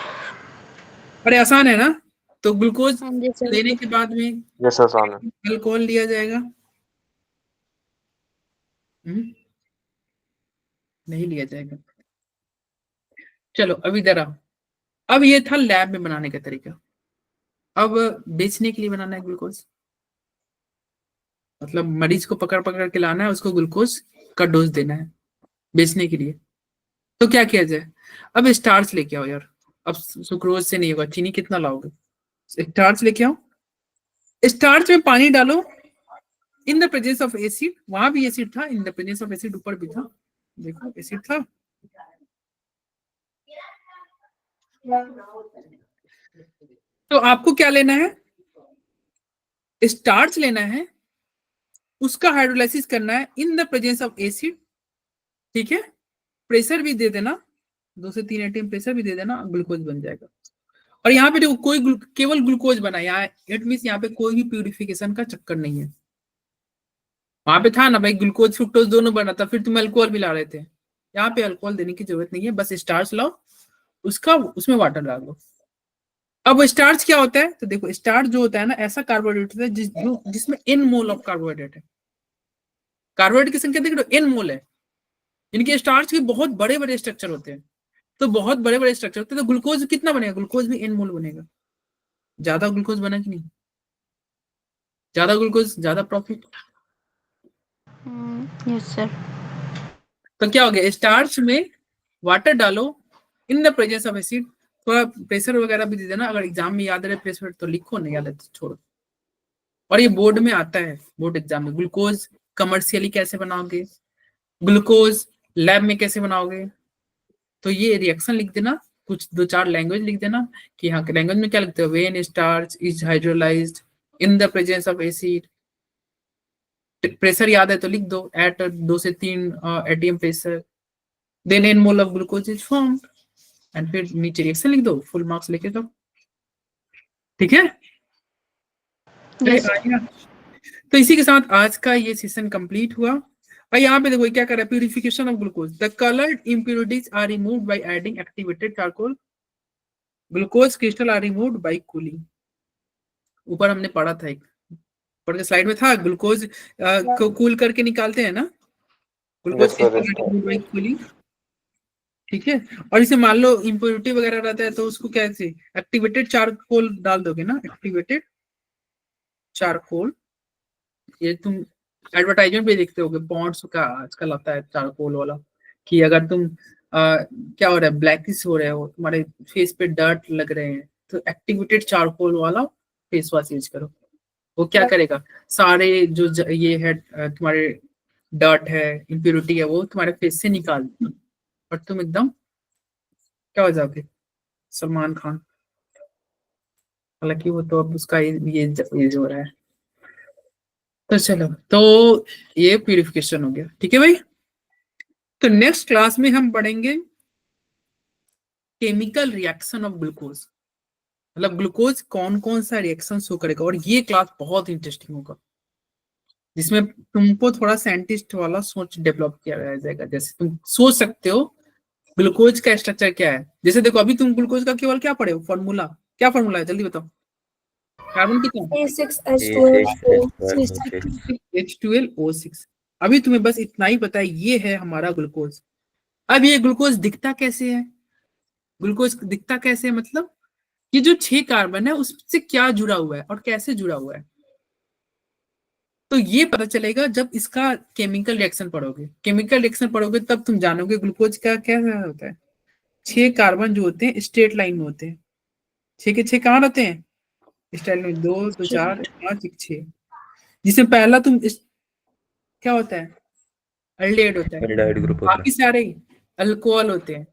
अरे आसान है ना, तो ग्लूकोज हाँ जी सर। लेने के बाद में यस आसान है। अल्कोहल लिया जाएगा, नहीं लिया जाएगा। चलो अब इधर आओ, अब ये था लैब में बनाने का तरीका, अब बेचने के लिए बनाना है ग्लूकोज, मतलब मरीज को पकड़ पकड़ के लाना है, उसको ग्लूकोज का डोज देना है बेचने के लिए, तो क्या किया जाए, अब स्टार्च लेके आओ यार, अब सुक्रोज से नहीं होगा, चीनी कितना लाओगे, स्टार्च लेके आओ, स्टार्च में पानी डालो इन द प्रेजेंस ऑफ एसिड, वहां भी एसिड था, इन द प्रेजेंस ऑफ एसिड ऊपर भी था, देखो एसिड था, तो आपको क्या लेना है, स्टार्च लेना है, उसका हाइड्रोलाइसिस करना है इन द प्रेजेंस ऑफ एसिड, ठीक है, प्रेशर भी दे देना, 2 से 3 एटीएम प्रेशर भी दे देना, ग्लूकोज बन जाएगा। और यहाँ पे देखो कोई केवल ग्लूकोज बना, यहाँ इट मींस यहाँ पे कोई भी प्यूरिफिकेशन का चक्कर नहीं है, वहां पे था ना भाई ग्लूकोज फ्रुक्टोज दोनों बना था, फिर तुम अल्कोहल मिला रहे थे, यहाँ पे अल्कोहल देने की जरूरत नहीं है, बस स्टार्च लाओ, उसका उसमें वाटर डाल दो। अब स्टार्च क्या होता है, तो देखो स्टार्च जो होता है ना, ऐसा कार्बोहाइड्रेट होता है जिसमें n मोल ऑफ कार्बोहाइड्रेट है, कार्बोहाइड्रेट की संख्या देख लो n मोल है, इनके स्टार्च के बहुत बड़े बड़े स्ट्रक्चर होते हैं, तो बहुत बड़े बड़े स्ट्रक्चर होते हैं, तो ग्लूकोज कितना बनेगा, ग्लूकोज भी n मोल बनेगा, ज्यादा ग्लूकोज बना कि नहीं, ज्यादा ग्लूकोज ज्यादा प्रॉफिट। Yes sir. तो क्या हो गया, स्टार्च में वाटर डालो इन द प्रेजेंस ऑफ एसिड, थोड़ा प्रेशर वगैरह भी दे देना, अगर एग्जाम में याद रहे प्रेशर तो लिखो, नहीं याद है तो छोड़ो। और ये बोर्ड में आता है, बोर्ड एग्जाम में, ग्लूकोज कमर्शियली कैसे बनाओगे, ग्लूकोज लैब में कैसे बनाओगे, तो ये रिएक्शन लिख देना, कुछ 2-4 लैंग्वेज लिख देना कि हाँ लैंग्वेज में क्या लिखते हो, when starch is hydrolysed in the presence of acid, pressure याद है तो लिख दो एट 2 से 3 ATM pressure, then n mole of glucose is formed, and फिर नीचे रिएक्शन लिख दो, फुल मार्क्स लेके दो। ठीक है? अरे आइए। तो इसी के साथ आज का ये सेशन कंप्लीट हुआ। और यहाँ पे देखो क्या कर रहा है, purification of glucose, the coloured impurities are removed by adding activated charcoal, glucose crystal are removed by cooling. ऊपर हमने पढ़ा था, एक ऊपर के स्लाइड में था, ग्लूकोज को कूल करके निकालते हैं ना, ग्लूकोज बाय कूलिंग। ठीक है? और इसे मान लो इम्प्योरिटी वगैरह रहता है तो उसको कैसे एक्टिवेटेड चारकोल डाल दोगे ना, एक्टिवेटेड चारकोल, ये तुम एडवर्टाइजमेंट पे देखते होगे, पॉन्ड्स का आजकल आता है चारकोल वाला, कि अगर तुम क्या हो रहा है, ब्लैकिश हो रहे हो, तुम्हारे फेस पे डर्ट लग रहे हैं, तो एक्टिवेटेड चारकोल वाला फेस वॉश यूज करो। वो क्या करेगा, सारे जो ये है तुम्हारे डर्ट है, इम्प्योरिटी है, वो तुम्हारे फेस से निकाल देगा और तुम एकदम क्या हो जाओगे, सलमान खान। हालांकि वो तो अब उसका ये जो हो रहा है। तो चलो, तो ये प्यूरिफिकेशन हो गया। ठीक है भाई? तो नेक्स्ट क्लास में हम पढ़ेंगे केमिकल रिएक्शन ऑफ ग्लूकोज, मतलब ग्लूकोज कौन कौन सा रिएक्शन शो करेगा, और ये क्लास बहुत इंटरेस्टिंग होगा, जिसमें तुमको थोड़ा साइंटिस्ट वाला सोच डेवलप किया जाएगा। जैसे तुम सोच सकते हो ग्लूकोज का स्ट्रक्चर क्या है, जैसे देखो अभी तुम ग्लूकोज का केवल क्या पढ़े हो, फॉर्मूला, क्या फॉर्मूला है जल्दी बताओ, कार्बन कितना, H2LO6। अभी तुम्हें बस इतना ही पता है, ये है हमारा ग्लूकोज। अब ये ग्लूकोज दिखता कैसे है, ग्लूकोज दिखता कैसे है, मतलब ये जो 6 कार्बन है उससे क्या जुड़ा हुआ है और कैसे जुड़ा हुआ है, तो ये पता चलेगा जब इसका केमिकल रिएक्शन पढ़ोगे। केमिकल रिएक्शन पढ़ोगे तब तुम जानोगे ग्लूकोज का क्या होता है। 6 कार्बन जो होते हैं स्ट्रेट लाइन में होते हैं, 6 के 6 कहाँ रहते हैं, स्ट्रेट लाइन, 2 2 4 5 6, जिसमें पहला तुम क्या होता है, एल्डिहाइड होता है, एल्डिहाइड ग्रुप होता बाकी सारे अल्कोहल होते हैं।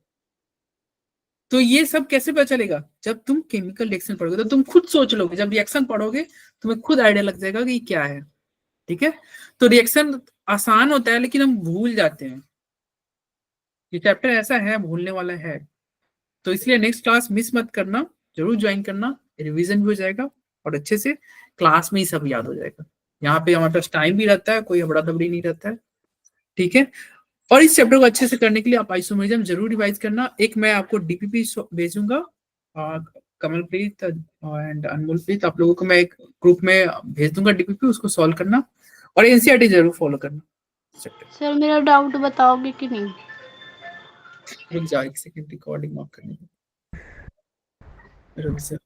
तो ये सब कैसे पता चलेगा, जब तुम केमिकल रिएक्शन पढ़ोगे, तो तुम खुद सोच लोगे, जब रिएक्शन पढ़ोगे तुम्हें खुद आइडिया लग जाएगा कि क्या है। ठीक है? तो रिएक्शन आसान होता है लेकिन हम भूल जाते हैं, ये चैप्टर ऐसा है भूलने वाला है, तो इसलिए नेक्स्ट क्लास मिस मत करना, जरूर ज्वाइन करना, रिवीजन भी हो जाएगा और अच्छे से क्लास में ही सब याद हो जाएगा। यहाँ पे हमारे पास टाइम भी रहता है, कोई हबड़ा दबड़ी नहीं रहता है। ठीक है? और इस चैप्टर को अच्छे से करने के लिए आप आइसोमेरिज्म जरूर रिवाइज करना। एक मैं आपको डीपीपी भेजूंगा, कमलप्रीत एंड अनमोलप्रीत, आप लोगों को मैं एक ग्रुप में भेज दूंगा डीपीपी, उसको सॉल्व करना और एनसीईआरटी जरूर फॉलो करना। सर मेरा डाउट बताओगे कि नहीं? रुक जाओ एक सेकंड, रिकॉर्डिंग ऑफ करने दो, रुक जाओ।